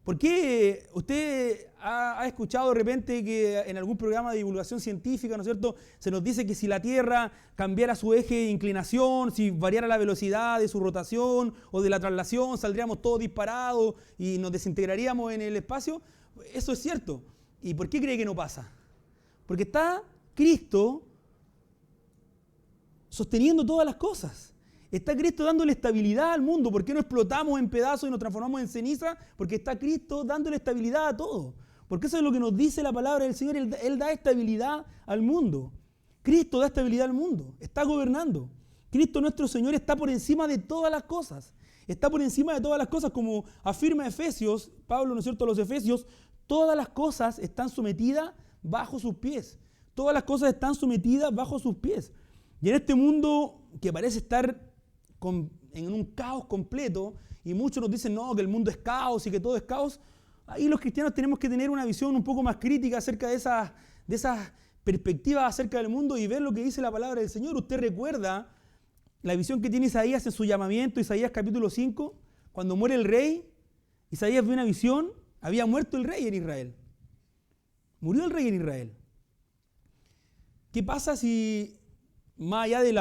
¿Por qué usted ha escuchado de repente que en algún programa de divulgación científica, ¿no es cierto?, se nos dice que si la Tierra cambiara su eje de inclinación, si variara la velocidad de su rotación o de la traslación, saldríamos todos disparados y nos desintegraríamos en el espacio? Eso es cierto. ¿Y por qué cree que no pasa? Porque está Cristo sosteniendo todas las cosas. Está Cristo dándole estabilidad al mundo. ¿Por qué no explotamos en pedazos y nos transformamos en ceniza? Porque está Cristo dándole estabilidad a todo. Porque eso es lo que nos dice la palabra del Señor. Él da estabilidad al mundo. Cristo da estabilidad al mundo. Está gobernando. Cristo nuestro Señor está por encima de todas las cosas. Está por encima de todas las cosas, como afirma Efesios, Pablo, ¿no es cierto?, a los Efesios, todas las cosas están sometidas bajo sus pies. Todas las cosas están sometidas bajo sus pies. Y en este mundo que parece estar en un caos completo, y muchos nos dicen, no, que el mundo es caos y que todo es caos, ahí los cristianos tenemos que tener una visión un poco más crítica acerca de esas perspectivas acerca del mundo y ver lo que dice la palabra del Señor. Usted recuerda la visión que tiene Isaías en su llamamiento, Isaías capítulo 5, cuando muere el rey, Isaías ve una visión, había muerto el rey en Israel. Murió el rey en Israel. ¿Qué pasa si, más allá de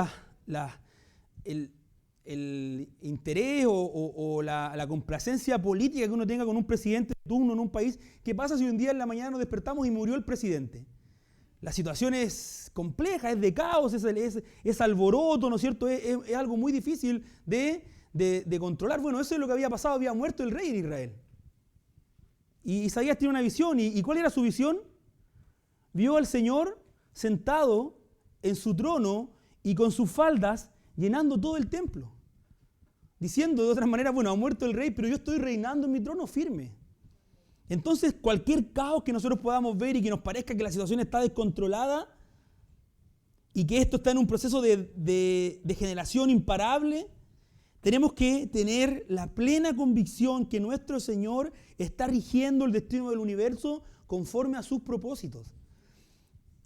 el interés o la complacencia política que uno tenga con un presidente de turno en un país, qué pasa si un día en la mañana nos despertamos y murió el presidente? La situación es compleja, es de caos, es alboroto, ¿no es cierto? Es algo muy difícil de controlar. Bueno, eso es lo que había pasado, había muerto el rey en Israel. Y Isaías tiene una visión. ¿Y cuál era su visión? Vio al Señor sentado en su trono y con sus faldas llenando todo el templo. Diciendo de otra manera, bueno, ha muerto el rey, pero yo estoy reinando en mi trono firme. Entonces, cualquier caos que nosotros podamos ver y que nos parezca que la situación está descontrolada y que esto está en un proceso de degeneración imparable, tenemos que tener la plena convicción que nuestro Señor está rigiendo el destino del universo conforme a sus propósitos.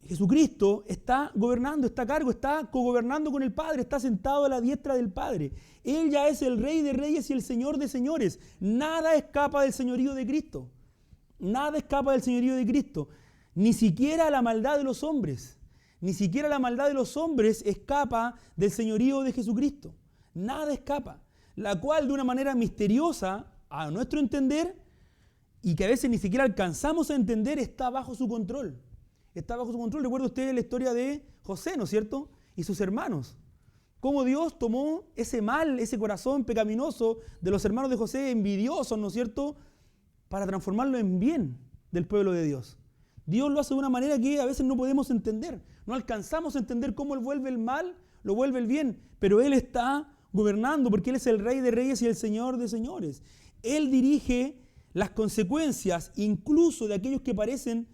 Jesucristo está gobernando, está a cargo, está cogobernando con el Padre, está sentado a la diestra del Padre. Él ya es el Rey de Reyes y el Señor de Señores. Nada escapa del señorío de Cristo. Nada escapa del señorío de Cristo. Ni siquiera la maldad de los hombres. Ni siquiera la maldad de los hombres escapa del señorío de Jesucristo. Nada escapa. La cual de una manera misteriosa, a nuestro entender, y que a veces ni siquiera alcanzamos a entender, está bajo su control. Está bajo su control. Recuerda usted la historia de José, ¿no es cierto? Y sus hermanos. Cómo Dios tomó ese mal, ese corazón pecaminoso de los hermanos de José, envidiosos, ¿no es cierto?, para transformarlo en bien del pueblo de Dios. Dios lo hace de una manera que a veces no podemos entender. No alcanzamos a entender cómo Él vuelve el mal, lo vuelve el bien. Pero Él está gobernando porque Él es el Rey de Reyes y el Señor de Señores. Él dirige las consecuencias incluso de aquellos que parecen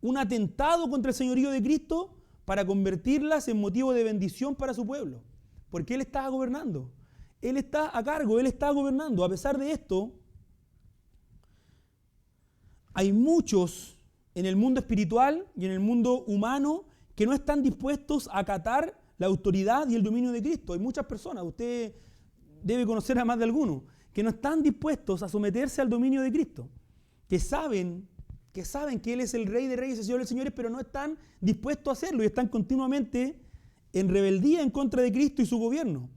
un atentado contra el señorío de Cristo para convertirlas en motivo de bendición para su pueblo. Porque Él está gobernando. Él está a cargo, Él está gobernando. A pesar de esto, hay muchos en el mundo espiritual y en el mundo humano que no están dispuestos a acatar la autoridad y el dominio de Cristo. Hay muchas personas, usted debe conocer a más de algunos, que no están dispuestos a someterse al dominio de Cristo, que saben que Él es el Rey de Reyes y el Señor de Señores, pero no están dispuestos a hacerlo y están continuamente en rebeldía en contra de Cristo y su gobierno.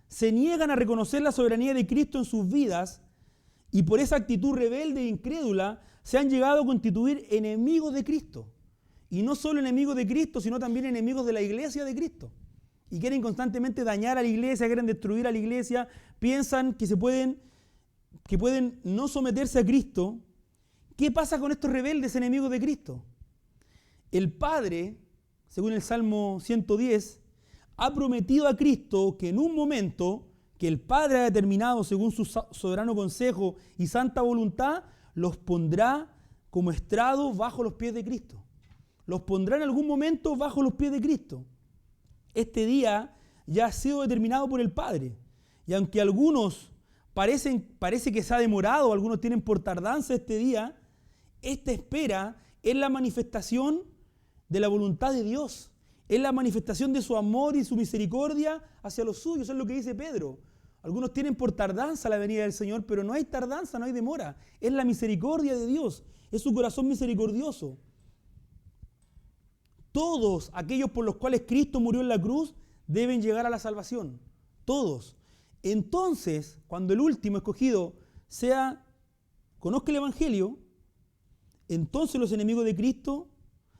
Se niegan a reconocer la soberanía de Cristo en sus vidas y por esa actitud rebelde e incrédula se han llegado a constituir enemigos de Cristo. Y no solo enemigos de Cristo, sino también enemigos de la iglesia de Cristo. Y quieren constantemente dañar a la iglesia, quieren destruir a la iglesia, piensan que pueden no someterse a Cristo. ¿Qué pasa con estos rebeldes enemigos de Cristo? El Padre, según el Salmo 110, ha prometido a Cristo que en un momento que el Padre ha determinado según su soberano consejo y santa voluntad, los pondrá como estrado bajo los pies de Cristo. Los pondrá en algún momento bajo los pies de Cristo. Este día ya ha sido determinado por el Padre. Y aunque algunos parece que se ha demorado, algunos tienen por tardanza este día, esta espera es la manifestación de la voluntad de Dios. Es la manifestación de su amor y su misericordia hacia los suyos. Es lo que dice Pedro. Algunos tienen por tardanza la venida del Señor, pero no hay tardanza, no hay demora. Es la misericordia de Dios. Es su corazón misericordioso. Todos aquellos por los cuales Cristo murió en la cruz deben llegar a la salvación. Todos. Entonces, cuando el último escogido conozca el Evangelio, entonces los enemigos de Cristo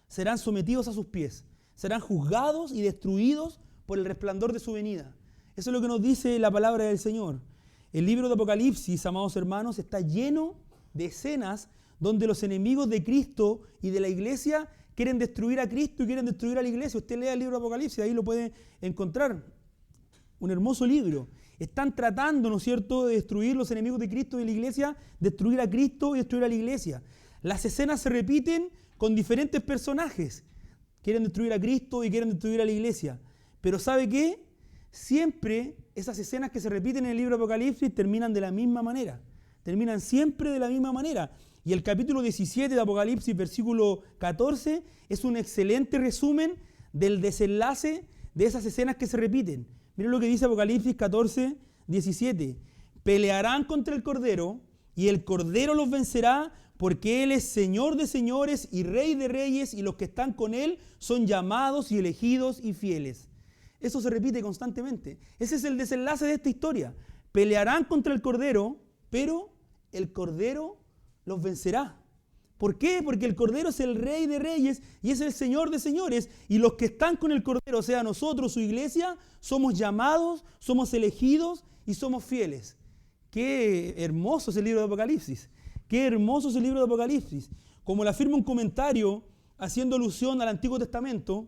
serán sometidos a sus pies, serán juzgados y destruidos por el resplandor de su venida. Eso es lo que nos dice la palabra del Señor. El libro de Apocalipsis, amados hermanos, está lleno de escenas donde los enemigos de Cristo y de la iglesia quieren destruir a Cristo y quieren destruir a la iglesia. Usted lea el libro de Apocalipsis, ahí lo puede encontrar. Un hermoso libro. Están tratando, ¿no es cierto?, de destruir los enemigos de Cristo y de la iglesia, destruir a Cristo y destruir a la iglesia. Las escenas se repiten con diferentes personajes. Quieren destruir a Cristo y quieren destruir a la iglesia. Pero ¿sabe qué? Siempre esas escenas que se repiten en el libro de Apocalipsis terminan de la misma manera. Terminan siempre de la misma manera. Y el capítulo 17 de Apocalipsis, versículo 14, es un excelente resumen del desenlace de esas escenas que se repiten. Miren lo que dice Apocalipsis 14, 17. Pelearán contra el Cordero y el Cordero los vencerá porque Él es Señor de señores y Rey de reyes y los que están con Él son llamados y elegidos y fieles. Eso se repite constantemente. Ese es el desenlace de esta historia. Pelearán contra el Cordero, pero el Cordero los vencerá. ¿Por qué? Porque el Cordero es el Rey de reyes y es el Señor de señores. Y los que están con el Cordero, o sea, nosotros, su iglesia, somos llamados, somos elegidos y somos fieles. Qué hermoso es el libro de Apocalipsis. Qué hermoso es el libro de Apocalipsis. Como lo afirma un comentario haciendo alusión al Antiguo Testamento,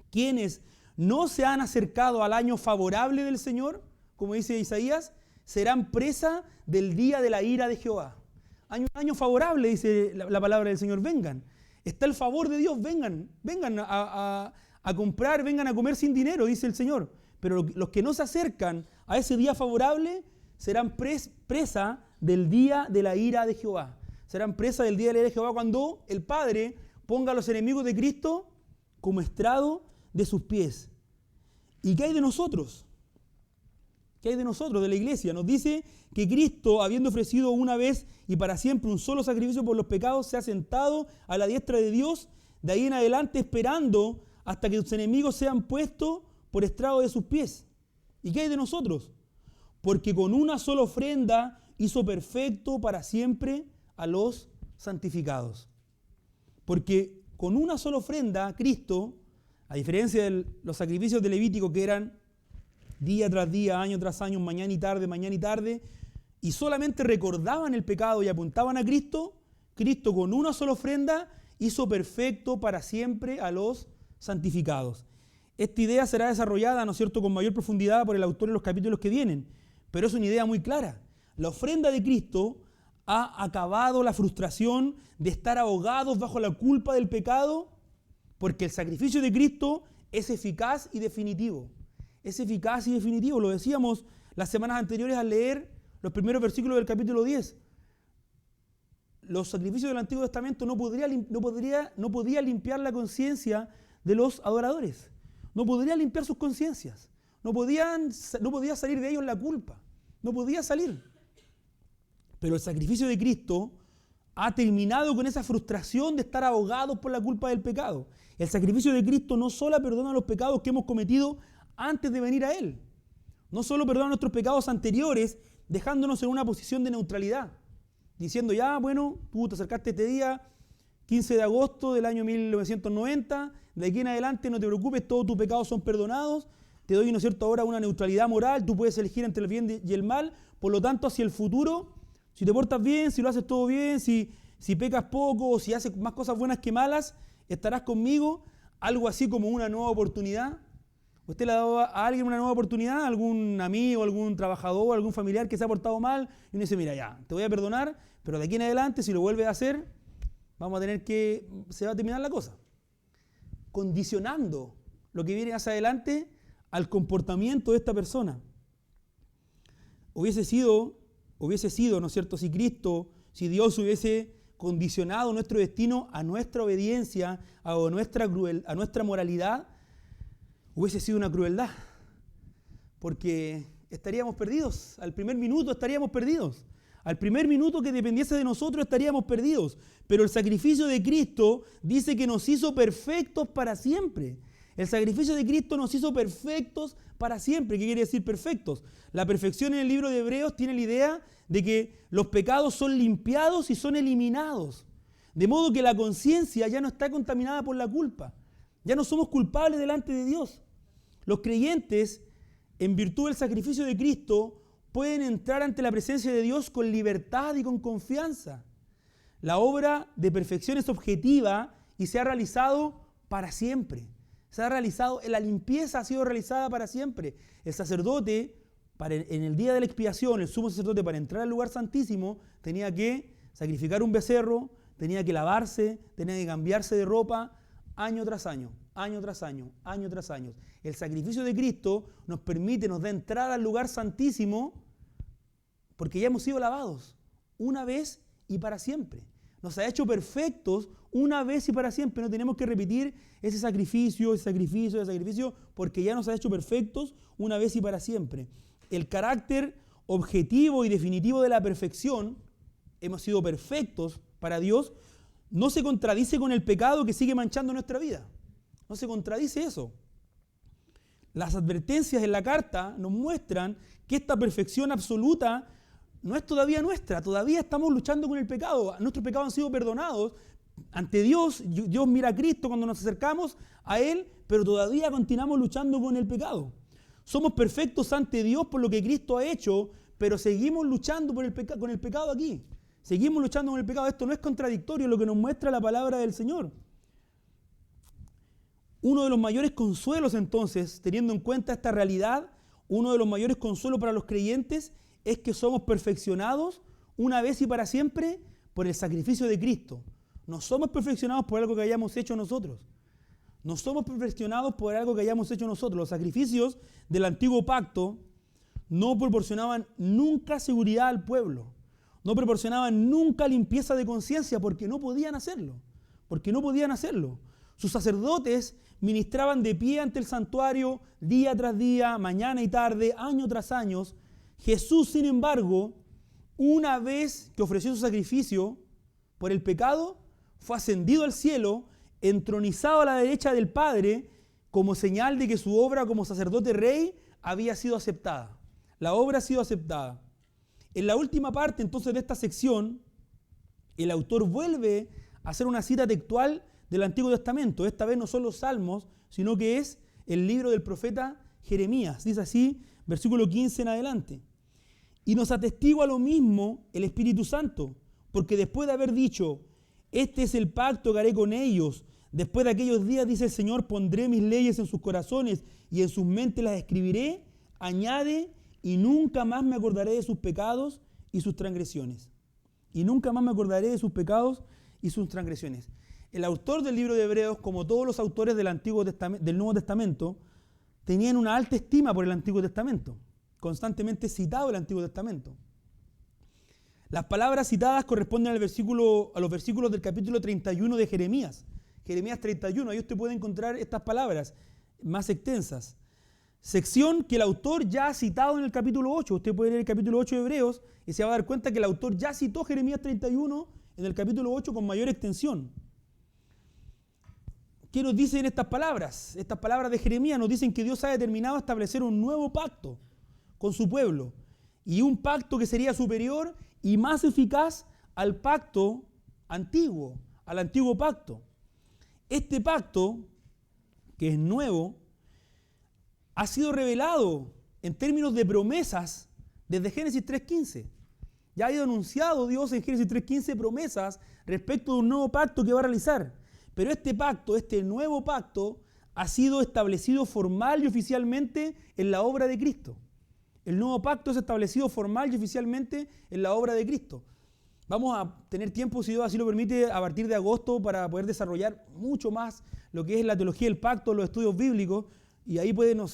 quienes no se han acercado al año favorable del Señor, como dice Isaías, serán presa del día de la ira de Jehová. Hay un año favorable, dice la palabra del Señor, vengan. Está el favor de Dios, vengan a comprar, vengan a comer sin dinero, dice el Señor. Pero los que no se acercan a ese día favorable serán presa del día de la ira de Jehová. Serán presa del día de la ira de Jehová cuando el Padre ponga a los enemigos de Cristo como estrado de sus pies. ¿Y qué hay de nosotros? ¿Qué hay de nosotros, de la iglesia? Nos dice que Cristo, habiendo ofrecido una vez y para siempre un solo sacrificio por los pecados, se ha sentado a la diestra de Dios, de ahí en adelante esperando hasta que sus enemigos sean puestos por estrado de sus pies. ¿Y qué hay de nosotros? Porque con una sola ofrenda hizo perfecto para siempre a los santificados. Porque con una sola ofrenda, Cristo, a diferencia de los sacrificios de Levítico que eran día tras día, año tras año, mañana y tarde, y solamente recordaban el pecado y apuntaban a Cristo, Cristo con una sola ofrenda hizo perfecto para siempre a los santificados. Esta idea será desarrollada, ¿no es cierto?, con mayor profundidad por el autor en los capítulos que vienen, pero es una idea muy clara. La ofrenda de Cristo ha acabado la frustración de estar ahogados bajo la culpa del pecado, porque el sacrificio de Cristo es eficaz y definitivo. Es eficaz y definitivo. Lo decíamos las semanas anteriores al leer los primeros versículos del capítulo 10. Los sacrificios del Antiguo Testamento no podía limpiar la conciencia de los adoradores. No podría limpiar sus conciencias. No podía salir de ellos la culpa. No podía salir. Pero el sacrificio de Cristo ha terminado con esa frustración de estar ahogados por la culpa del pecado. El sacrificio de Cristo no solo perdona los pecados que hemos cometido antes de venir a Él. No solo perdona nuestros pecados anteriores, dejándonos en una posición de neutralidad. Diciendo, ya, bueno, tú te acercaste este día, 15 de agosto del año 1990, de aquí en adelante no te preocupes, todos tus pecados son perdonados, te doy, ¿no es cierto?, ahora una neutralidad moral, tú puedes elegir entre el bien y el mal, por lo tanto, hacia el futuro, si te portas bien, si lo haces todo bien, si pecas poco o si haces más cosas buenas que malas, estarás conmigo, algo así como una nueva oportunidad. ¿Usted le ha dado a alguien una nueva oportunidad? ¿A algún amigo, algún trabajador, algún familiar que se ha portado mal? Y uno dice, mira, ya, te voy a perdonar, pero de aquí en adelante, si lo vuelves a hacer, se va a terminar la cosa. Condicionando lo que viene hacia adelante al comportamiento de esta persona. Hubiese sido, ¿no es cierto?, si Dios hubiese condicionado nuestro destino a nuestra obediencia, a nuestra moralidad, hubiese sido una crueldad, porque estaríamos perdidos. Al primer minuto estaríamos perdidos. Al primer minuto que dependiese de nosotros estaríamos perdidos. Pero el sacrificio de Cristo dice que nos hizo perfectos para siempre. El sacrificio de Cristo nos hizo perfectos para siempre. ¿Qué quiere decir perfectos? La perfección en el libro de Hebreos tiene la idea de que los pecados son limpiados y son eliminados. De modo que la conciencia ya no está contaminada por la culpa. Ya no somos culpables delante de Dios. Los creyentes, en virtud del sacrificio de Cristo, pueden entrar ante la presencia de Dios con libertad y con confianza. La obra de perfección es objetiva y se ha realizado para siempre. La limpieza ha sido realizada para siempre. El sacerdote, en el día de la expiación, el sumo sacerdote, para entrar al lugar santísimo, tenía que sacrificar un becerro, tenía que lavarse, tenía que cambiarse de ropa, año tras año, año tras año, año tras año. El sacrificio de Cristo nos da entrada al lugar santísimo porque ya hemos sido lavados una vez y para siempre. Nos ha hecho perfectos una vez y para siempre. No tenemos que repetir ese sacrificio, porque ya nos ha hecho perfectos una vez y para siempre. El carácter objetivo y definitivo de la perfección, hemos sido perfectos para Dios, no se contradice con el pecado que sigue manchando nuestra vida. No se contradice eso. Las advertencias en la carta nos muestran que esta perfección absoluta no es todavía nuestra. Todavía estamos luchando con el pecado. Nuestros pecados han sido perdonados ante Dios. Dios mira a Cristo cuando nos acercamos a Él, pero todavía continuamos luchando con el pecado. Somos perfectos ante Dios por lo que Cristo ha hecho, pero seguimos luchando con el pecado aquí. Seguimos luchando con el pecado. Esto no es contradictorio, lo que nos muestra la palabra del Señor. Uno de los mayores consuelos entonces, teniendo en cuenta esta realidad, uno de los mayores consuelos para los creyentes es que somos perfeccionados una vez y para siempre por el sacrificio de Cristo. No somos perfeccionados por algo que hayamos hecho nosotros. No somos perfeccionados por algo que hayamos hecho nosotros. Los sacrificios del antiguo pacto no proporcionaban nunca seguridad al pueblo. No proporcionaban nunca limpieza de conciencia porque no podían hacerlo. Sus sacerdotes ministraban de pie ante el santuario día tras día, mañana y tarde, año tras año. Jesús, sin embargo, una vez que ofreció su sacrificio por el pecado, fue ascendido al cielo, entronizado a la derecha del Padre, como señal de que su obra como sacerdote rey había sido aceptada. La obra ha sido aceptada. En la última parte entonces de esta sección, el autor vuelve a hacer una cita textual del Antiguo Testamento. Esta vez no son los Salmos, sino que es el libro del profeta Jeremías. Dice así, versículo 15 en adelante. Y nos atestigua lo mismo el Espíritu Santo, porque después de haber dicho, este es el pacto que haré con ellos, después de aquellos días, dice el Señor, pondré mis leyes en sus corazones y en sus mentes las escribiré, añade, y nunca más me acordaré de sus pecados y sus transgresiones. Y nunca más me acordaré de sus pecados y sus transgresiones. El autor del libro de Hebreos, como todos los autores del Nuevo Testamento, tenían una alta estima por el Antiguo Testamento. Constantemente citado el Antiguo Testamento. Las palabras citadas corresponden a los versículos del capítulo 31 de Jeremías. Jeremías 31, ahí usted puede encontrar estas palabras más extensas. Sección que el autor ya ha citado en el capítulo 8. Usted puede leer el capítulo 8 de Hebreos y se va a dar cuenta que el autor ya citó Jeremías 31 en el capítulo 8 con mayor extensión. ¿Qué nos dicen estas palabras? Estas palabras de Jeremías nos dicen que Dios ha determinado establecer un nuevo pacto con su pueblo, y un pacto que sería superior y más eficaz al pacto antiguo, al antiguo pacto. Este pacto, que es nuevo, ha sido revelado en términos de promesas desde Génesis 3.15. Ya ha ido anunciado Dios en Génesis 3.15 promesas respecto de un nuevo pacto que va a realizar. Pero este pacto, este nuevo pacto, ha sido establecido formal y oficialmente en la obra de Cristo. El nuevo pacto es establecido formal y oficialmente en la obra de Cristo. Vamos a tener tiempo, si Dios así lo permite, a partir de agosto para poder desarrollar mucho más lo que es la teología del pacto, los estudios bíblicos, y ahí podemos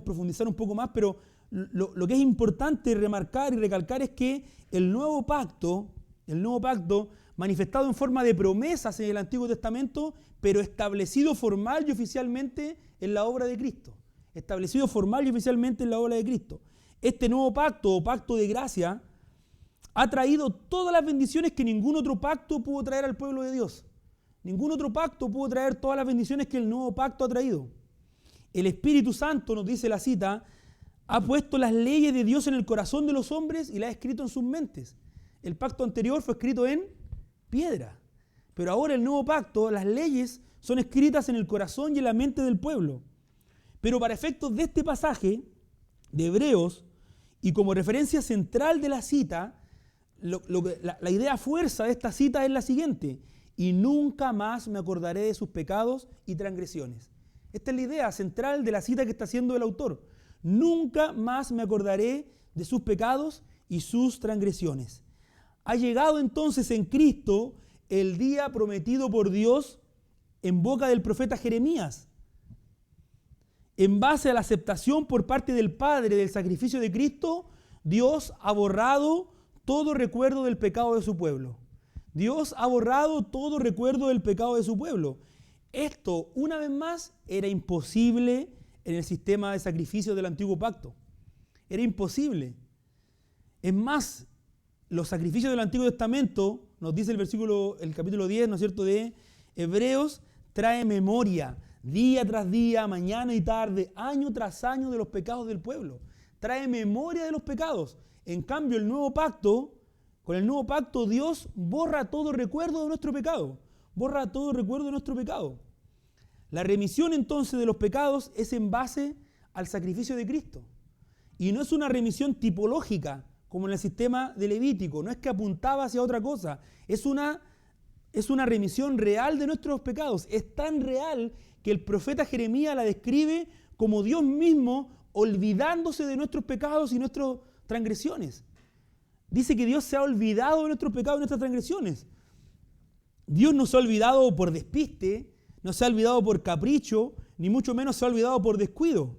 profundizar un poco más, pero lo que es importante remarcar y recalcar es que el nuevo pacto manifestado en forma de promesas en el Antiguo Testamento, pero establecido formal y oficialmente en la obra de Cristo. Establecido formal y oficialmente en la obra de Cristo. Este nuevo pacto o pacto de gracia ha traído todas las bendiciones que ningún otro pacto pudo traer al pueblo de Dios. Ningún otro pacto pudo traer todas las bendiciones que el nuevo pacto ha traído. El Espíritu Santo, nos dice la cita, ha puesto las leyes de Dios en el corazón de los hombres y las ha escrito en sus mentes. El pacto anterior fue escrito en piedra. Pero ahora el nuevo pacto, las leyes son escritas en el corazón y en la mente del pueblo. Pero para efectos de este pasaje de Hebreos, y como referencia central de la cita, la idea fuerza de esta cita es la siguiente: y nunca más me acordaré de sus pecados y transgresiones. Esta es la idea central de la cita que está haciendo el autor. Nunca más me acordaré de sus pecados y sus transgresiones. Ha llegado entonces en Cristo el día prometido por Dios en boca del profeta Jeremías. En base a la aceptación por parte del Padre del sacrificio de Cristo, Dios ha borrado todo recuerdo del pecado de su pueblo. Dios ha borrado todo recuerdo del pecado de su pueblo. Esto, una vez más, era imposible en el sistema de sacrificios del Antiguo Pacto. Era imposible. Es más, los sacrificios del Antiguo Testamento, nos dice el capítulo 10, ¿no es cierto?, de Hebreos, trae memoria, día tras día, mañana y tarde, año tras año, de los pecados del pueblo. Trae memoria de los pecados. En cambio, con el nuevo pacto, Dios borra todo recuerdo de nuestro pecado. Borra todo recuerdo de nuestro pecado. La remisión entonces de los pecados es en base al sacrificio de Cristo. Y no es una remisión tipológica, como en el sistema de Levítico. No es que apuntaba hacia otra cosa. Es una remisión real de nuestros pecados. Es tan real que el profeta Jeremías la describe como Dios mismo olvidándose de nuestros pecados y nuestras transgresiones. Dice que Dios se ha olvidado de nuestros pecados y nuestras transgresiones. Dios no se ha olvidado por despiste, no se ha olvidado por capricho, ni mucho menos se ha olvidado por descuido.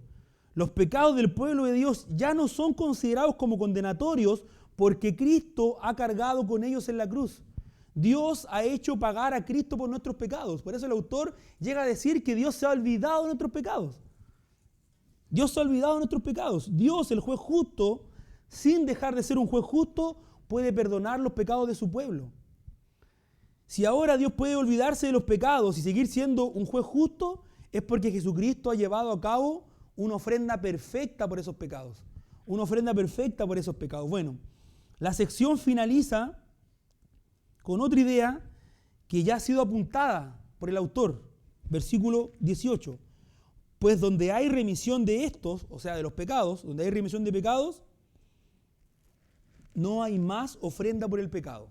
Los pecados del pueblo de Dios ya no son considerados como condenatorios porque Cristo ha cargado con ellos en la cruz. Dios ha hecho pagar a Cristo por nuestros pecados. Por eso el autor llega a decir que Dios se ha olvidado de nuestros pecados. Dios se ha olvidado de nuestros pecados. Dios, el juez justo, sin dejar de ser un juez justo, puede perdonar los pecados de su pueblo. Si ahora Dios puede olvidarse de los pecados y seguir siendo un juez justo, es porque Jesucristo ha llevado a cabo una ofrenda perfecta por esos pecados. Una ofrenda perfecta por esos pecados. Bueno, la sección finaliza con otra idea que ya ha sido apuntada por el autor. Versículo 18. Pues donde hay remisión de estos, o sea, de los pecados, donde hay remisión de pecados, no hay más ofrenda por el pecado.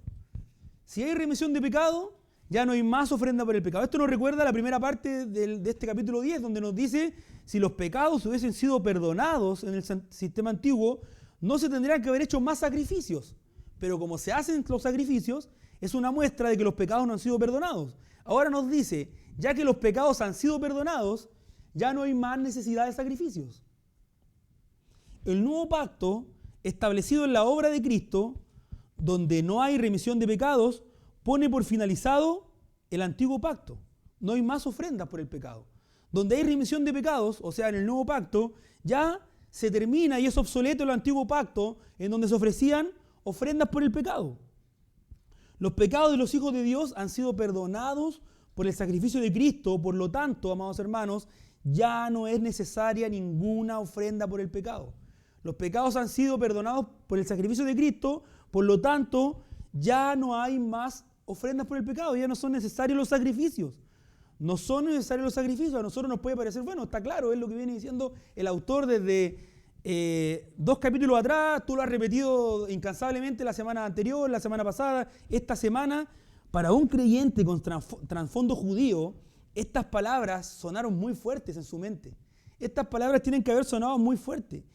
Si hay remisión de pecado, ya no hay más ofrenda por el pecado. Esto nos recuerda la primera parte de este capítulo 10, donde nos dice, si los pecados hubiesen sido perdonados en el sistema antiguo, no se tendrían que haber hecho más sacrificios. Pero como se hacen los sacrificios, es una muestra de que los pecados no han sido perdonados. Ahora nos dice, ya que los pecados han sido perdonados, ya no hay más necesidad de sacrificios. El nuevo pacto, establecido en la obra de Cristo, donde no hay remisión de pecados, pone por finalizado el antiguo pacto. No hay más ofrendas por el pecado. Donde hay remisión de pecados, o sea, en el nuevo pacto, ya se termina y es obsoleto el antiguo pacto en donde se ofrecían ofrendas por el pecado. Los pecados de los hijos de Dios han sido perdonados por el sacrificio de Cristo, por lo tanto, amados hermanos, ya no es necesaria ninguna ofrenda por el pecado. Los pecados han sido perdonados por el sacrificio de Cristo, por lo tanto, ya no hay más ofrendas por el pecado, ya no son necesarios los sacrificios. No son necesarios los sacrificios. A nosotros nos puede parecer, bueno, está claro, es lo que viene diciendo el autor desde 2 capítulos atrás, tú lo has repetido incansablemente la semana anterior, la semana pasada, esta semana. Para un creyente con trasfondo judío, estas palabras sonaron muy fuertes en su mente. Estas palabras tienen que haber sonado muy fuerte.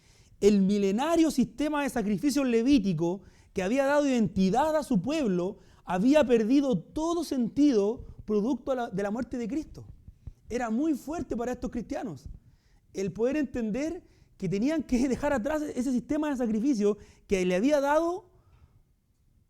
El milenario sistema de sacrificios levítico que había dado identidad a su pueblo había perdido todo sentido producto de la muerte de Cristo. Era muy fuerte para estos cristianos el poder entender que tenían que dejar atrás ese sistema de sacrificio que le había dado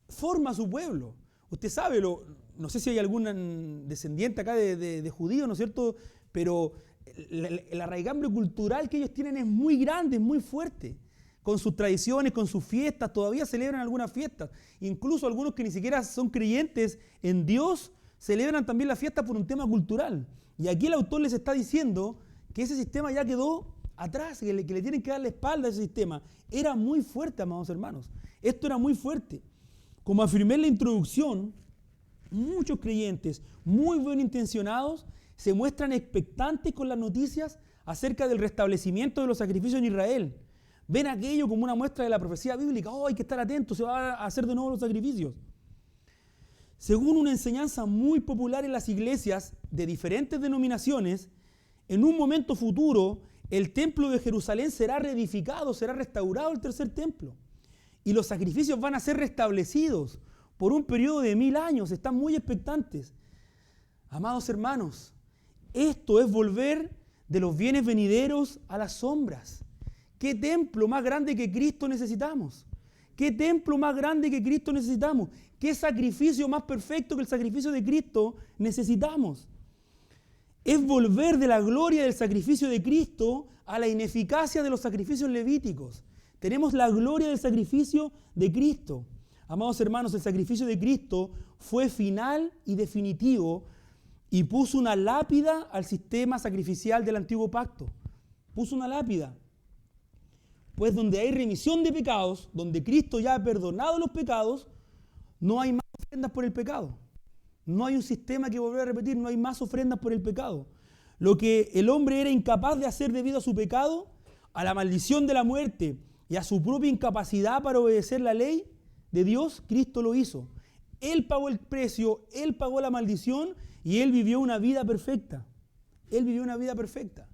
forma a su pueblo. Usted sabe, no sé si hay algún descendiente acá de judíos, ¿no es cierto? Pero el arraigambre cultural que ellos tienen es muy grande, es muy fuerte. Con sus tradiciones, con sus fiestas, todavía celebran algunas fiestas. Incluso algunos que ni siquiera son creyentes en Dios, celebran también la fiesta por un tema cultural. Y aquí el autor les está diciendo que ese sistema ya quedó atrás, que le tienen que dar la espalda a ese sistema. Era muy fuerte, amados hermanos. Esto era muy fuerte. Como afirmé en la introducción, muchos creyentes muy bien intencionados se muestran expectantes con las noticias acerca del restablecimiento de los sacrificios en Israel. Ven aquello como una muestra de la profecía bíblica. Oh, hay que estar atentos, se van a hacer de nuevo los sacrificios. Según una enseñanza muy popular en las iglesias de diferentes denominaciones, en un momento futuro, el templo de Jerusalén será reedificado, será restaurado el tercer templo. Y los sacrificios van a ser restablecidos por un periodo de 1000 años. Están muy expectantes. Amados hermanos, esto es volver de los bienes venideros a las sombras. ¿Qué templo más grande que Cristo necesitamos? ¿Qué templo más grande que Cristo necesitamos? ¿Qué sacrificio más perfecto que el sacrificio de Cristo necesitamos? Es volver de la gloria del sacrificio de Cristo a la ineficacia de los sacrificios levíticos. Tenemos la gloria del sacrificio de Cristo. Amados hermanos, el sacrificio de Cristo fue final y definitivo y puso una lápida al sistema sacrificial del antiguo pacto. Puso una lápida. Pues donde hay remisión de pecados, donde Cristo ya ha perdonado los pecados, no hay más ofrendas por el pecado. No hay un sistema que volver a repetir, no hay más ofrendas por el pecado. Lo que el hombre era incapaz de hacer debido a su pecado, a la maldición de la muerte y a su propia incapacidad para obedecer la ley de Dios, Cristo lo hizo. Él pagó el precio, Él pagó la maldición y Él vivió una vida perfecta. Él vivió una vida perfecta.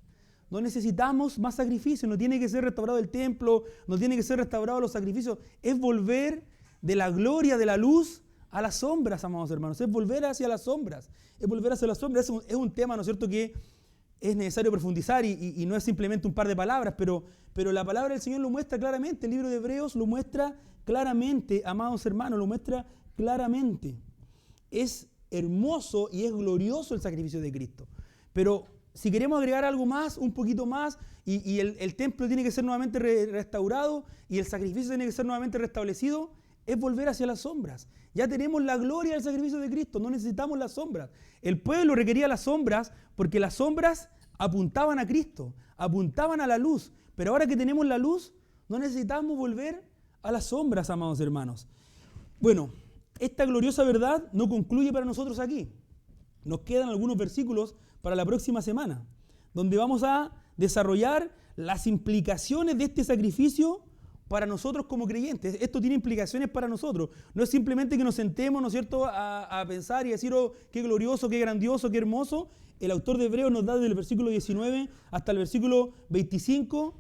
No necesitamos más sacrificios, no tiene que ser restaurado el templo, no tiene que ser restaurado los sacrificios. Es volver de la gloria, de la luz, a las sombras, amados hermanos. Es volver hacia las sombras. Es volver hacia las sombras. Es un tema, ¿no es cierto?, que es necesario profundizar y no es simplemente un par de palabras, pero la palabra del Señor lo muestra claramente. El libro de Hebreos lo muestra claramente, amados hermanos, lo muestra claramente. Es hermoso y es glorioso el sacrificio de Cristo. Pero si queremos agregar algo más, un poquito más, y el templo tiene que ser nuevamente restaurado y el sacrificio tiene que ser nuevamente restablecido, es volver hacia las sombras. Ya tenemos la gloria del sacrificio de Cristo, no necesitamos las sombras. El pueblo requería las sombras porque las sombras apuntaban a Cristo, apuntaban a la luz. Pero ahora que tenemos la luz, no necesitamos volver a las sombras, amados hermanos. Bueno, esta gloriosa verdad no concluye para nosotros aquí. Nos quedan algunos versículos para la próxima semana, donde vamos a desarrollar las implicaciones de este sacrificio para nosotros como creyentes. Esto tiene implicaciones para nosotros. No es simplemente que nos sentemos, ¿no es cierto?, a pensar y decir, oh, qué glorioso, qué grandioso, qué hermoso. El autor de Hebreos nos da desde el versículo 19 hasta el versículo 25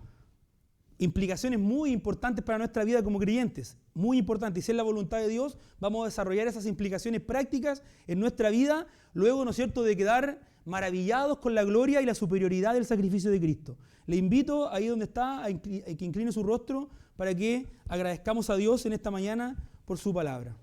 implicaciones muy importantes para nuestra vida como creyentes. Muy importantes. Y si es la voluntad de Dios, vamos a desarrollar esas implicaciones prácticas en nuestra vida, luego, ¿no es cierto?, de quedar maravillados con la gloria y la superioridad del sacrificio de Cristo. Le invito, ahí donde está, a que incline su rostro para que agradezcamos a Dios en esta mañana por su palabra.